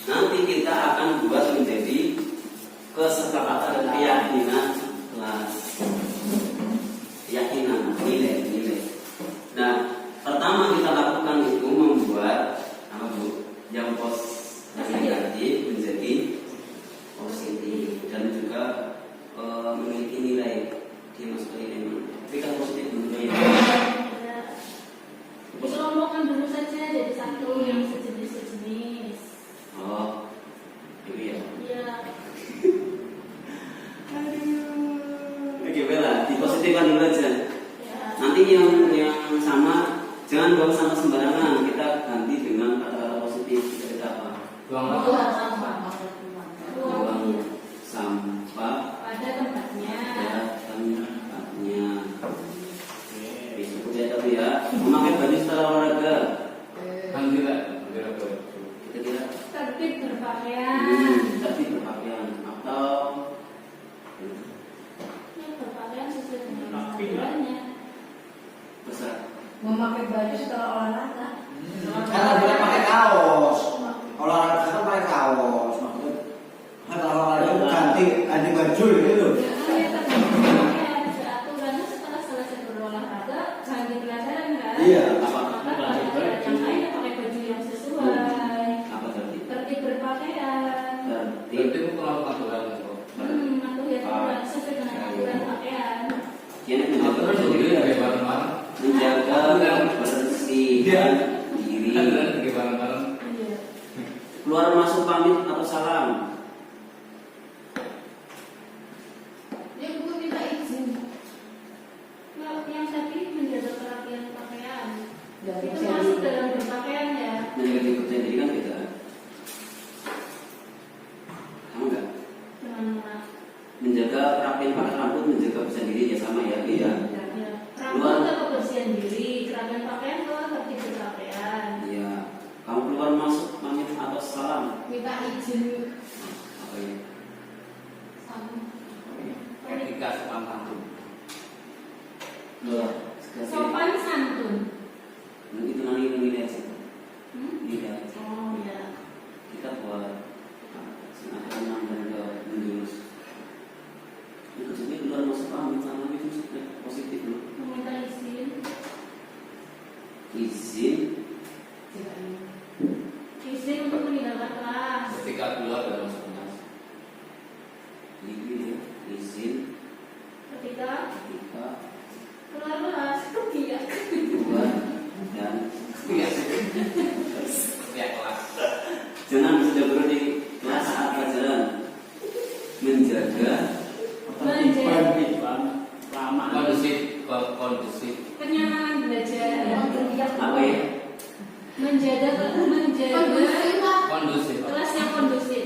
nanti kita akan buat menjadi kesepakatan dan keyakinan kelas, keyakinan nilai. Nah, pertama kita lakukan itu membuat apa Bu? Yang negatif menjadi positif dan juga memiliki nilai dia masuk ke nilai mana. Tapi kalau positif dulu ya. Dikelompokkan dulu saja jadi satu yang sejenis. Oh, itu ya. Iya. Oke, Bella, dipositifkan dulu aja. Ya. Nanti yang sama jangan buang sampah sembarangan. Kita ganti dengan kata-kata positif. Kita apa? Buang Buang sampah. Buang sampah Pada tempatnya. pada tempatnya. Oke, ya tapi ya. Memakai baju setelah olahraga. kan tidak baju. Kita tidak Tertib berpakaian. tapi berpakaian atau Yang berpakaian sesuai dengan Rapi, aturannya. besar. Memakai baju setelah olahraga. Karena dia pakai kaos. Olahraga kan pakai kaos. Maksudnya kan olahraga ganti baju gitu. Ya, tertib berpakaian. Ada aturannya setelah selesai berolahraga ganti pelajaran kan? Iya. Apa? Maka pelajaran yang lain pakai baju yang sesuai. Apa tadi? Tertib berpakaian. Tertib. Itu kalau aturan kok. Aku ya aturan sesuai dengan aturan pakaian. Dia Aturan sendiri dari bareng-bareng. menjaga bersih Iya. diri. Aturan dari bareng-bareng. Iya. Keluar masuk pamit atau salam. Dia bukan minta izin. Nah, yang tadi menjaga kerapian pakaian. Dari Itu masuk dalam berpakaian ya. Menjaga diri sendiri kan beda. Kamu enggak? Dengan Menjaga kerapian pakai rambut, menjaga kebersihan diri ya sama ya. Iya. ya. Rambut ke kebersihan diri, kerapian pakaian ke tertib berpakaian. Iya. Kamu keluar masuk pamit atau salam. Minta izin. Apa ya? Sama. Etika sopan santun. Sopan santun. Itu nanti nilai aja. Hmm? Nilai aja. Oh ya. Kita buat senang dan menjurus. Itu sebenarnya keluar masuk pamit salam itu sebenarnya positif loh. Meminta izin. Izin. Izin untuk meninggalkan kelas. Ketika keluar dan masuk kelas. Izin Ketika ketika keluar kelas, kebiak. keluar dan Iya. Setiap kelas. jangan sudah berada di kelas saat pelajaran. Menjaga Lama. Kondusif. Kenyamanan belajar. apa ya? Menjaga Kondusif. kelas yang kondusif.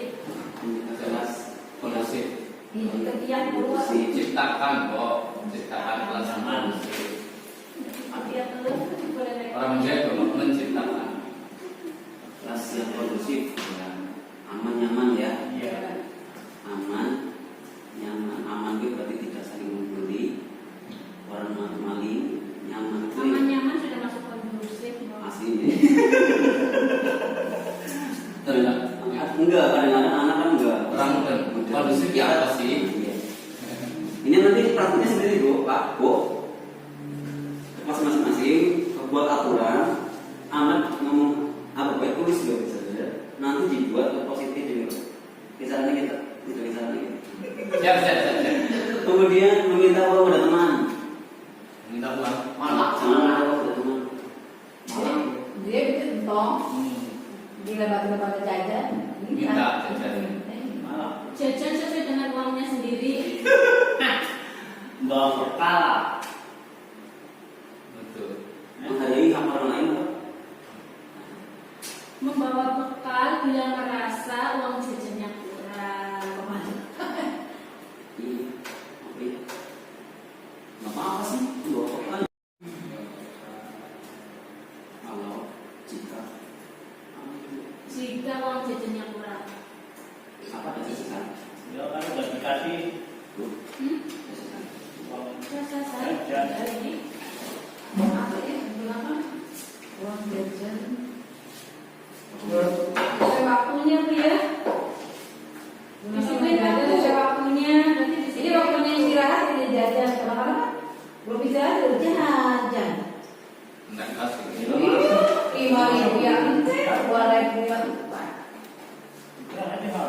Kelas Kondusif. Kegiatan keluar. Ciptakan kok. Ciptakan kelas yang kondusif. Biar terus boleh Orang menjaga menciptakan. kelas yang kondusif, aman nyaman ya. Iya. Aman nyaman. Aman itu berarti tidak saling membuli, orang maling. Nyaman itu aman-nyaman sudah masuk kondusif. aslinya. Enggak, kadang-kadang anak kan enggak. Orang dan kondusif ya apa sih? Iya. Ini nanti praktiknya sendiri Bu, Pak, Bu. Kelas masing-masing buat aturan, anak ngomong apa baik tulis juga bisa saja. Nanti dibuat ke positif gitu. Kisarannya kita, itu kisarannya kita. Siap. Kemudian meminta uang pada teman. Minta uang. Jangan minta uang pada teman. Dia bikin tong. Dia lembaga jajan. Minta jajan. Jajan sesuai dengan uangnya sendiri. Bawa bekal. Betul. Menghargai hak orang lain apa? Membawa bekal bila merasa uang jajannya kurang. Iya. Oke. Nggak apa-apa sih, bawa bekal. Kalau jika Jika uang jajannya kurang. apa ada jajan? Ya kan udah dikasih Jajan. uang Rasa saya jajan. dari ini. Apa ya? Berapa? Uang jajan. Waktunya tuh ya.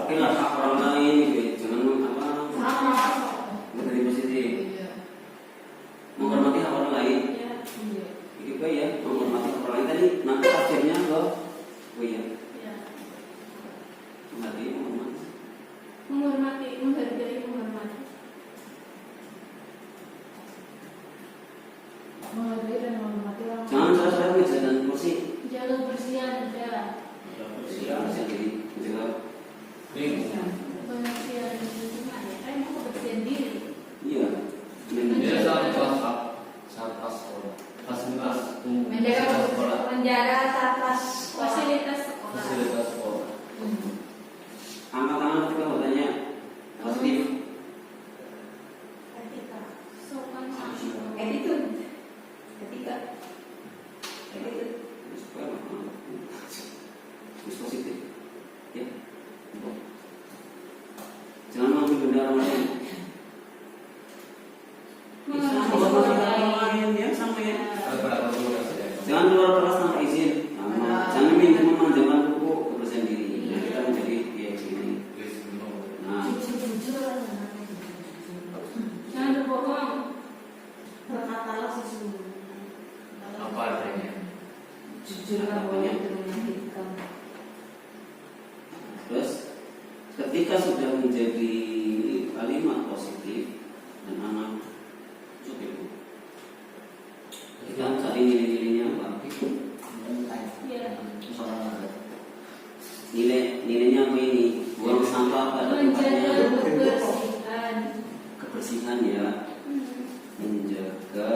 Oke lah, hak orang lain gitu. Jangan apa Sama. dari positif. Iya. Menghormati hak orang lain. Ya. Itu baik ya, menghormati hak orang lain tadi. Nanti akhirnya ke ya. Ya. Menghormati, menghormati. Menghormati, menghargai, menghormati. Menghargai dan menghormati orang Jangan salah-salah meja dan kursi. Jaga kebersihan ada. Silakan diri. Menjaga. Kebersihan lingkungan ya. Kan mau kebersihan diri. Iya. Dia sarkas sekolah, fasilitas umum, menjaga sarkas Fasilitas sekolah. fasilitas sekolah. Angkat tangan ketika bertanya. Positif. Etika. Sopan santun. attitude ketika attitude Positif. Ya. Jangan mengambil benda orang lain. Menghormati Menghormati orang orang lain. lain ya sama ya. Ada Jangan keluar kelas tanpa izin. Jangan minum memanjakan buku kebersihan diri. Nah, kita menjadi kayak gini. Nah, jujur Jangan berbohong. berkatalah sesungguhnya apa adanya. jujurlah boleh menyakitkan terus ketika sudah menjadi kalimat positif dan anak cukup, kita cari nilai-nilainya apa? Ya. Nilainya apa ini? Buang sampah pada tempatnya. Menjaga kebersihan. Kebersihan ya. Menjaga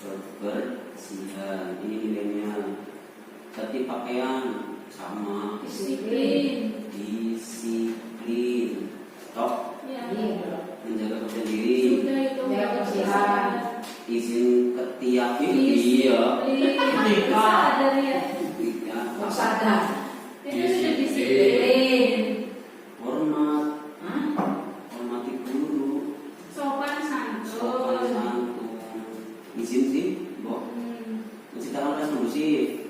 kebersihan. Ini nilainya. Tertib pakaian sama. Disiplin. Disiplin. Stop. Ya. Menjaga kebersihan diri. Sudah itu Jaga kebersihan. Izin ketiak iya. Disiplin. Sadar ya. Ya. sadar Itu sudah disiplin. Hormat. Hormati guru. Sopan Sopan santun. santun. Izin sih, Mbok. Menciptakan kelas kondusif.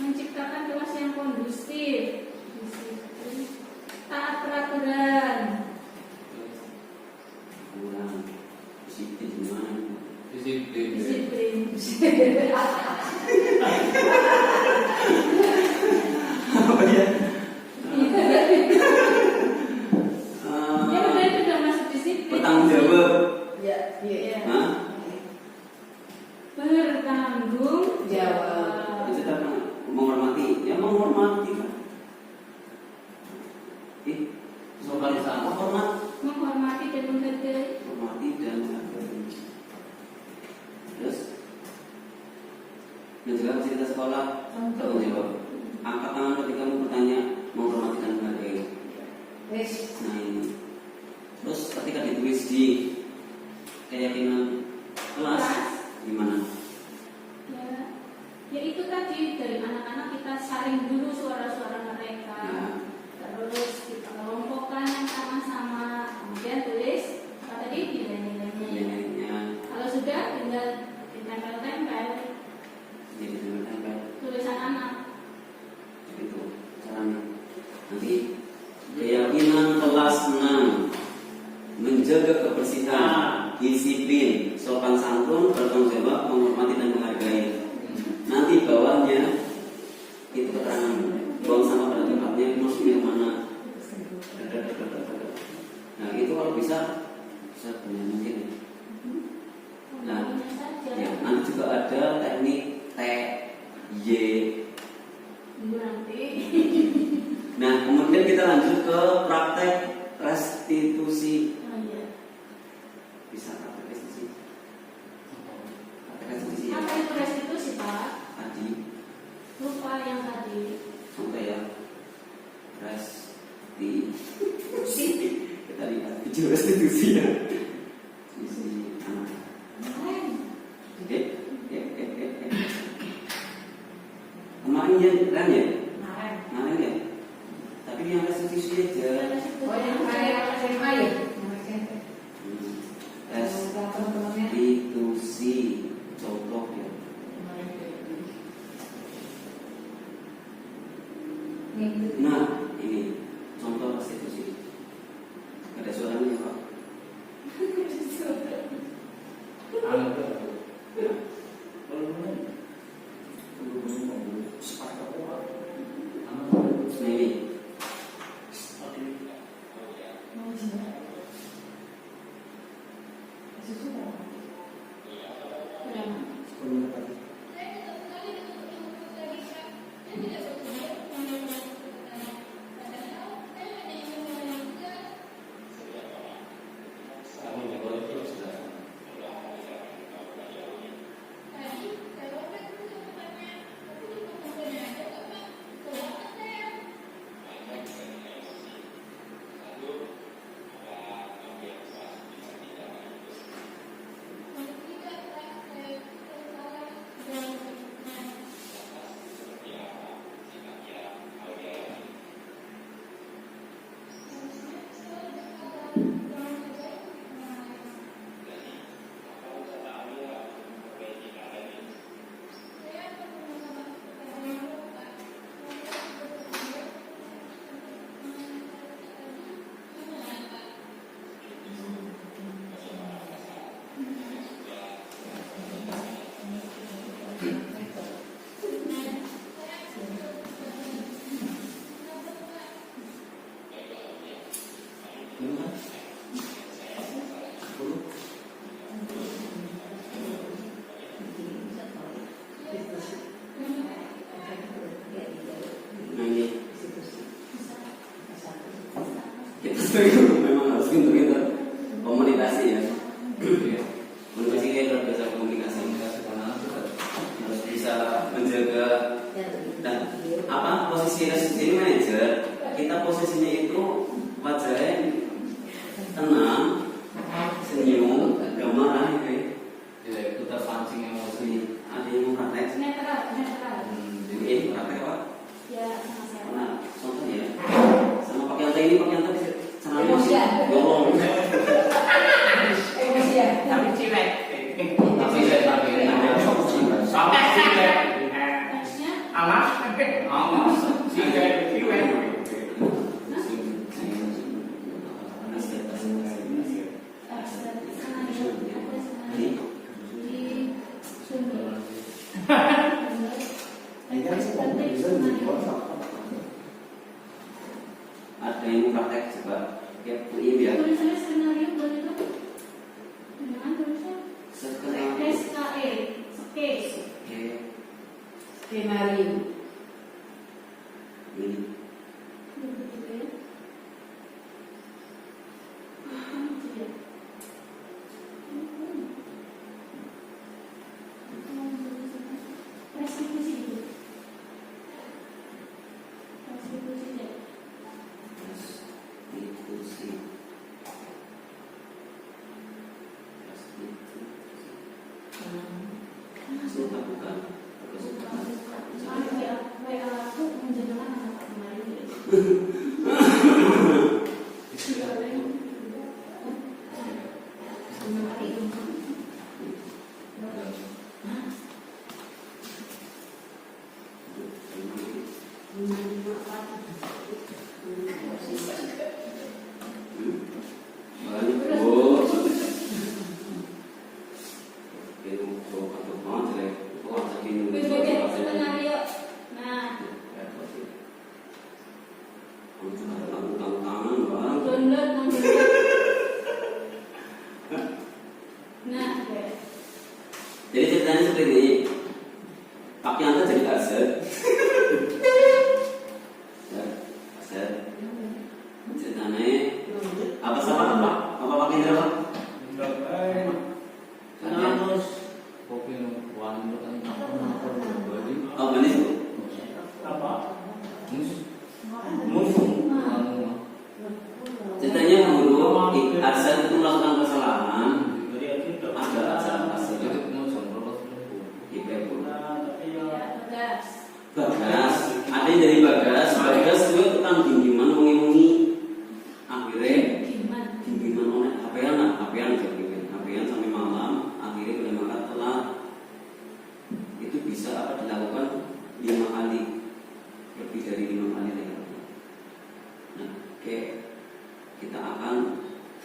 Menciptakan kelas yang kondusif. Disiplin. Taat peraturan. Kurang disiplin gimana? Disiplin. Disiplin. Apa ya? Ya udah itu udah masuk disiplin. Bertanggung jawab. ya Iya. Hah? Bertanggung Jawab. Menciptakan menghormati. Ya menghormati kan. Sopan santun. Hormat. Menghormati dan menghargai. Hormati dan menghargai. Terus menjaga fasilitas sekolah. Tanggung jawab. Angkat tangan ketika mau bertanya, menghormati dan menghargai. wes Nah ini. Terus ketika ditulis di keyakinan kelas gimana? Ya itu tadi dari anak-anak kita saring dulu suara-suara mereka. Ya. Terus kita kelompokkan yang sama-sama. Kemudian tulis apa tadi nilai-nilainya. Nilainya Kalau sudah tinggal ditempel-tempel jadi tempel tulisan anak. itu caranya. Nanti keyakinan kelas 6 menjaga kebersihan, disiplin, sopan santun, bertanggung jawab, menghormati dan menghargai. Nanti bawahnya itu keterangan buang sampah pada tempatnya, maksudnya mana? Nah itu kalau bisa banyak mungkin. Nah, ya, nanti juga ada teknik TY. Minggu nanti. Nah, kemudian kita lanjut ke praktek restitusi. Oh iya. Bisa praktek restitusi. Praktek restitusi ya. Apa itu restitusi Pak? Tadi Lupa yang tadi. sampai ya restitusi. Kita lihat video restitusi ya. Restitusi anak. Oke. Kemarin ya kan ya? Kemarin ya. Tapi yang restitusi aja. oh yang kayak SMA ya teman-temannya Restitusi contoh ya. Nah, ini contoh prostitusi. Ada suaranya Pak? Nah ini itu memang harus pintar-pintar komunikasi ya. Komunikasi kayak luar biasa komunikasi. Harus bisa menjaga dan apa posisi jadi manajer. Kita posisinya itu wajahnya tenang, senyum, gak marah gitu ya. Ya itu terpancing emosi. Ada yang mau praktek? Netral. Jadi ini praktek apa? Ya, sama-sama. Nah, contohnya ya, sama Pak Yanto ini, Pak Yanto bisa senang emosi. Ngomong. Tapi cilik. Tapi saya tapi ini ada Sampai cilik. Nextnya, Amas. Amas. Cilik. Ada yang mau praktek coba ya Bu Im ya. tulisannya skenario boleh tuh? Jangan tulisnya Skenario. SKE, sketch. Oke. Skenario. Ini. Sudah bukan. Jadi ceritanya seperti ini. Pak Yanto jadi aset. Ya, aset. Ceritanya apa sama apa? Apa Pak Indra Pak? kopi wanita kan apa Oh benar itu. Apa? Ceritanya dulu aset itu melakukan kesalahan. Ada aset itu mau contoh IPU. Bagas. Bagas, ada yang dari Bagas juga tukang gimana mengimungi. Akhirnya gimana oleh HPan sampai malam, akhirnya boleh makan telat. Itu bisa apa dilakukan 5 kali, lebih dari 5 kali lagi.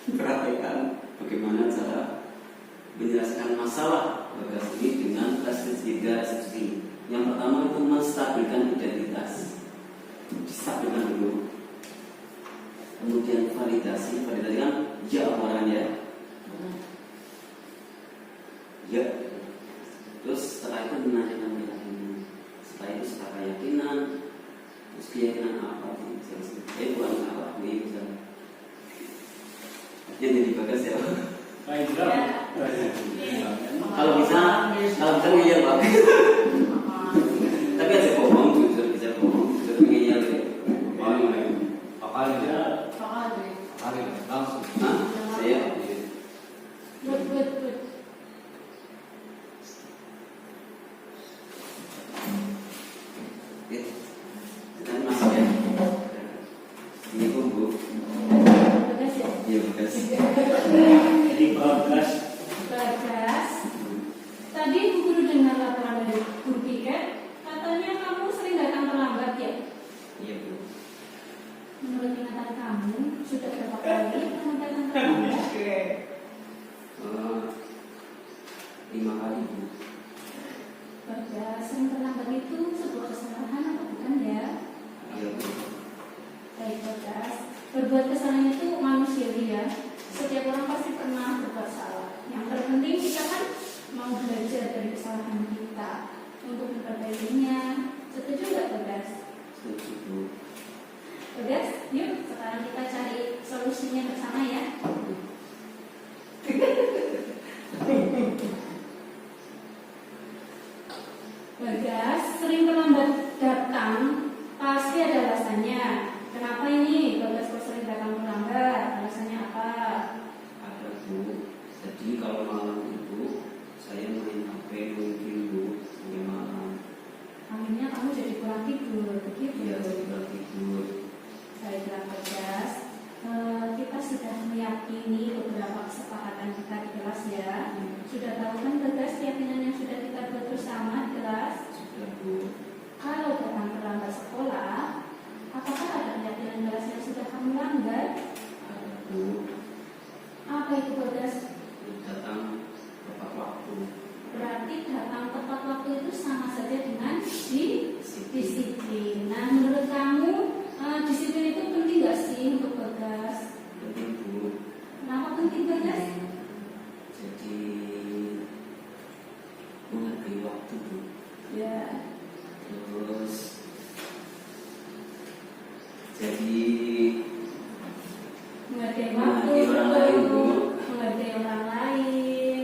perhatikan bagaimana cara menjelaskan masalah Bagas ini dengan tiga SSI. Yang pertama itu menstabilkan identitas, distabilkan dulu. Kemudian validasi kan ya orangnya, ya. Terus setelah itu menanyakan keyakinan. Setelah itu setelah keyakinan, terus keyakinan apa sih? Bukan apa ini misalnya. Yang jadi Bagas ya. Baik, Kalau bisa ngeyel Pak. Tapi aja bohong, jujur bisa bohong, jujur ngeyel ya. Pakai langsung. Nah, saya Good, good, good. kita masuk ya. Ini bumbu. Bagas ya? Iya Bagas. Jadi Bagas. Bagas. Tadi Bu Guru dengar laporan dari Guru Piket, katanya kamu sering datang terlambat ya? Iya Bu. Menurut ingatan kamu, sudah berapa kali kamu datang terlambat? 5 kali Bu. Bagas, sering terlambat itu sebuah kesalahan atau bukan ya? Iya Bu. Baik Bagas, berbuat kesalahan itu manusiawi ya. Setiap orang pasti pernah berbuat salah. Yang terpenting kita kan mau belajar dari kesalahan kita untuk memperbaikinya. Setuju nggak Bagas? Setuju Bu. Bagas, yuk sekarang kita cari solusinya bersama ya. Bagas, sering terlambat datang, pasti ada alasannya. Kenapa ini Bagas kok sering datang terlambat? Alasannya apa? Ada Bu. Jadi kalau malam itu saya main HP mungkin Bu sampai malam. Akhirnya kamu jadi kurang tidur, begitu? Iya tidak tidur. Baiklah Bagas, kita sudah meyakini beberapa kesepakatan kita di kelas ya. Sudah tahu kan Bagas keyakinan yang sudah kita buat bersama di kelas? Sudah Bu. Kalau datang terlambat sekolah, apakah ada keyakinan kelas yang sudah kamu langgar? Ada Bu. Apa itu Bagas? Datang tepat waktu. Berarti datang tepat waktu itu sama saja dengan disiplin. Nah, menurut kamu disiplin itu penting nggak sih untuk Bagas? Penting Bu. Kenapa penting Bagas? Jadi menghargai waktu Bu. Ya, Terus jadi menghargai waktu, menghargai orang lain, Bu. menghargai orang lain.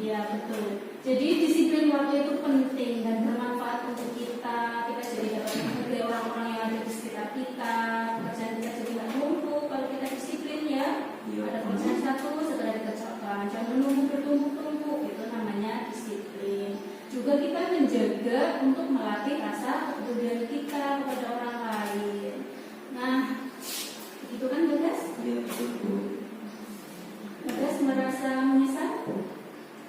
Iya betul. Jadi disiplin waktu itu penting dan bermanfaat untuk kita. Kita jadi dapat menghargai orang-orang yang ada di sekitar kita. Pekerjaan kita jadi nggak numpuk kalau kita disiplin ya. Iya. Ada pekerjaan satu segera dikerjakan. Jangan menunggu bertumpuk-tumpuk. Itu namanya disiplin. Juga kita menjaga untuk melatih rasa kepedulian kita kepada orang lain. Nah, begitu kan Bagas? Iya betul Bu. Bagas merasa menyesal?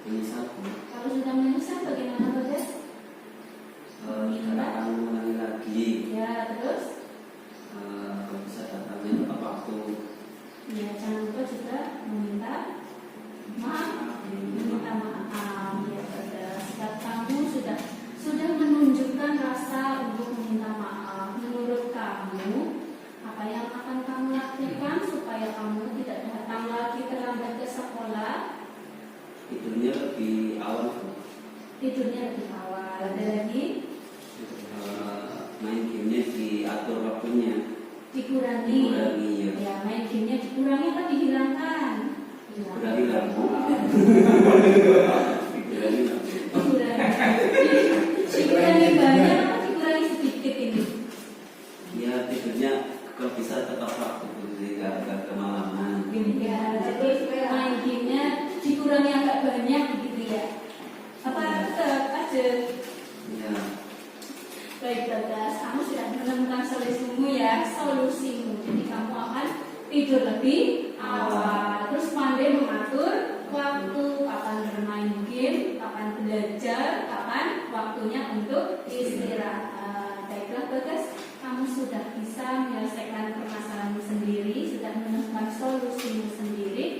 Menyesal Bu. Kalau sudah menyesal bagaimana Bagas? Tidak akan mengulangi lagi. Ya, terus? Kalau bisa datangnya tepat waktu. Ya, jangan lupa juga meminta maaf. Meminta maaf. Ya, Bagas. Setiap kamu sudah menunjukkan rasa untuk meminta maaf. Menurut kamu, apa yang akan kamu lakukan supaya kamu tidak datang lagi terlambat ke sekolah? Tidurnya lebih awal Bu. Tidurnya lebih awal. Ada lagi? Main gamenya diatur waktunya. Dikurangi. Dikurangi ya. Ya, main gamenya dikurangi apa dihilangkan? Dikurangi lah Bu. Dikurangi lah Bu. Dikurangi banyak atau dikurangi sedikit ini? Ya tidurnya kalau bisa tepat waktu Bu. Jadi nggak kemalaman. Ya, jadi main gamenya dikurangi agak banyak begitu ya? Apa tetap aja? Ya. Baik Bagas, kamu sudah menemukan solusimu ya, solusimu. Jadi kamu akan tidur lebih awal, terus pandai mengatur waktu, kapan bermain game, kapan belajar, kapan waktunya untuk istirahat. Baiklah Bagas, kamu sudah bisa menyelesaikan permasalahanmu sendiri, sudah menemukan solusimu sendiri.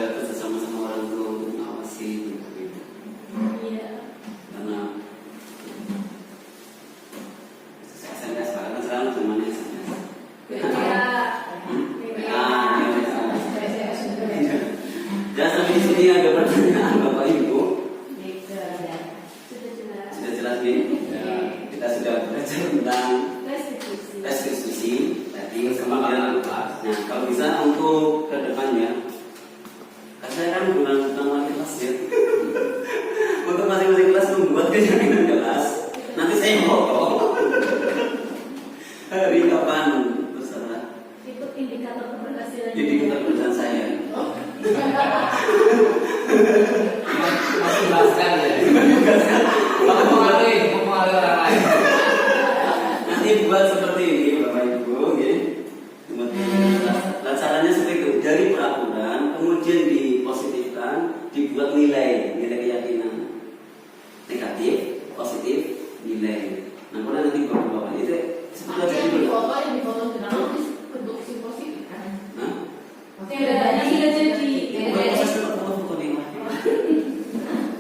ada kerjasama sama orang tua untuk mengawasi gitu. Iya. Karena SMS karena sekarang zamannya SMS. Dan sampai di sini ada pertanyaan Bapak Ibu. Sudah jelas nih. Kita sudah belajar tentang tes diskusi tadi. Kemudian, nah kalau bisa untuk kedepannya, kan saya kan bukan wali kelas ya. Untuk masing-masing kelas membuat keyakinan kelas. Nanti saya foto. Hari kapan terserah. Itu indikator keberhasilan. Jadi kita perusahaan saya. Masih bahaskan ya. Kamu mengalih orang lain. Nanti buat seperti ini Bapak Ibu, ya. Nah, caranya seperti itu. Dari peraturan, kemudian dipositifkan, dibuat nilai keyakinan. Negatif, positif, nilai. Nah, kalau nanti Bapak itu seperti Yang itu. difoto bentuk positif kan? Nah, Bedanya sudah jadi. proses foto-foto nih.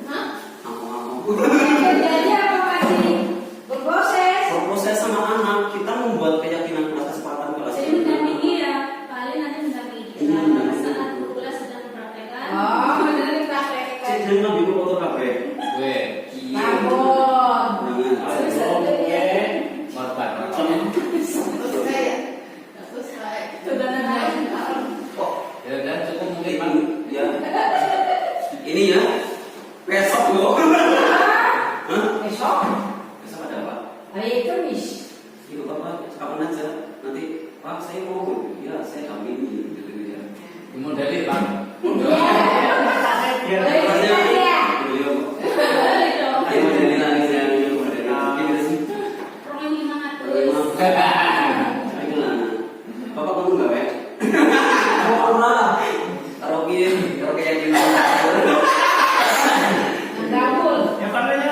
Hah? Aku. Bedanya apa masih berproses? Proses sama anak, kita membuat keyakinan kelas kesempatan kelas. Jadi mendampingi ya, paling nanti mendampingi kita pada saat guru kelas sedang mempraktekkan. Oh, benar dipraktekkan. Saya jangan bikin foto kafe. Gue. Namun, Korban. sudah naik. Ya udah cukup mungkin Pak. Ya. Ini ya. Besok loh. Hah? Besok Besok ada apa? hari Kamis. Itu Bapak kapan aja? Nanti Pak saya mau. Ya saya dampingi gitu ya. Dimodali Pak. Ya, Beliau. Ayo jadi lagi saya mau dari sini. Program 500. Ayo lah. Bapak kamu enggak ya? Kamu lah. Taruh keyakinan. Gabul. Yang katanya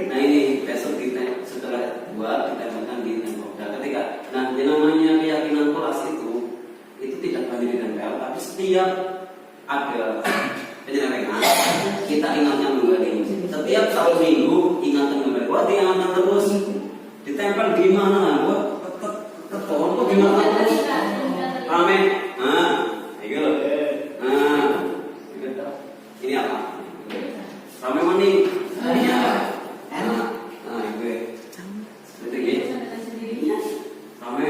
Nah ini besok kita setelah buat kita akan di tembok. Nah ketika yang namanya keyakinan kelas itu tidak hanya ditempel, tapi setiap ada penyelewengan kita ingatkan kembali. Setiap satu minggu ingatkan kembali. Wah diingatkan terus. Ditempel di mana? Wah ketemu kok gimana terus? Rame. Nah, itu loh. Nah, ini apa? Rame mani. Ini apa? Nah, itu ya. Seperti ini. Rame.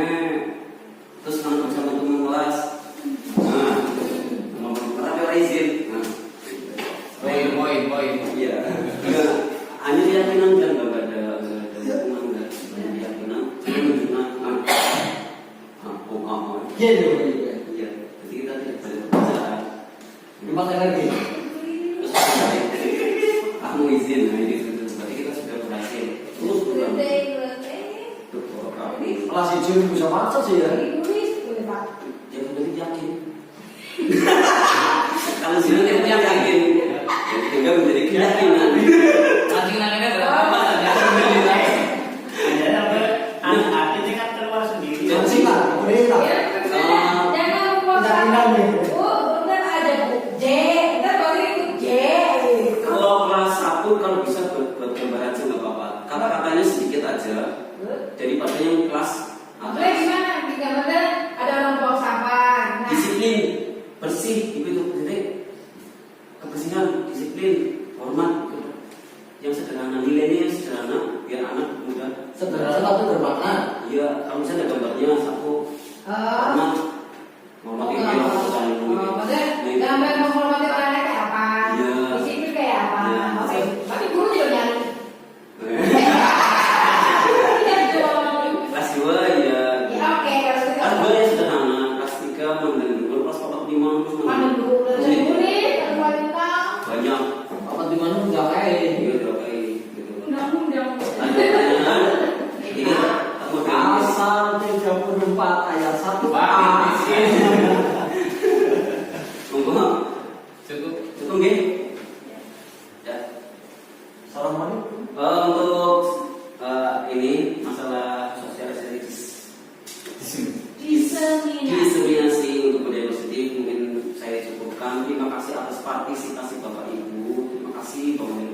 Terus kalau bersama teman kelas. Nah, tapi orang izin. Nah, Poin. iya. Hanya keyakinan dan nggak ada dukungan dan keyakinan. Iya, Iya. Jadi kita tidak boleh berbicara. Empat energi. Terus aku izin, nah ini berarti kita sudah berhasil. Terus Kelas hijau bisa maca sih ya. yang berarti yakin. Kalau sudah tidak yakin, jadi juga menjadi keyakinan. Nanti nanya berapa? Alhamdulillah. ada apa? Anak ini kan keluar sendiri. Jangan sih lah, boleh lah. Jangan membuat nih. Bukan ada J, kita baru ikut J. Kalau kelas 1 kalau bisa buat gambar aja nggak apa-apa. Kata-katanya sedikit aja. Daripada yang kelas Boleh gimana? Di gambarnya ada orang buang sampah. Nah, disiplin, bersih, itu jadi kebersihan, disiplin, hormat. Gitu. Yang sederhana, nilainya yang sederhana, biar anak muda. Sederhana tapi bermakna. Iya, kalau misalnya ada gambarnya satu, hormat, hormat ini harus saling maksudnya gambar menghormati orang lain kayak apa? Iya. Disiplin kayak apa? Iya. Oke, berarti guru juga nyari. Kelas 2 ya. Ya oke, kalau gitu. Kelas 2 ya sederhana, kelas 3 mandiri, kelas 4 5 Mana dulu? Dulu nih, ada wanita. banyak. Apa di mana enggak kayak. Iya, kayak gitu. Undang-undang. Pertanyaan ini aku Pasal 34 ayat 1 Pak, Monggo. Cukup. Cukup nggih? Ya. Assalamualaikum. Untuk ini masalah sosial diseminasi untuk budaya positif mungkin saya cukupkan. atas partisipasi Bapak Ibu. Terima kasih banget.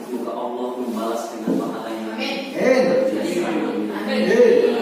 Semoga Allah membalas dengan pahala yang Amin. Eh, biasa. Amin. eh.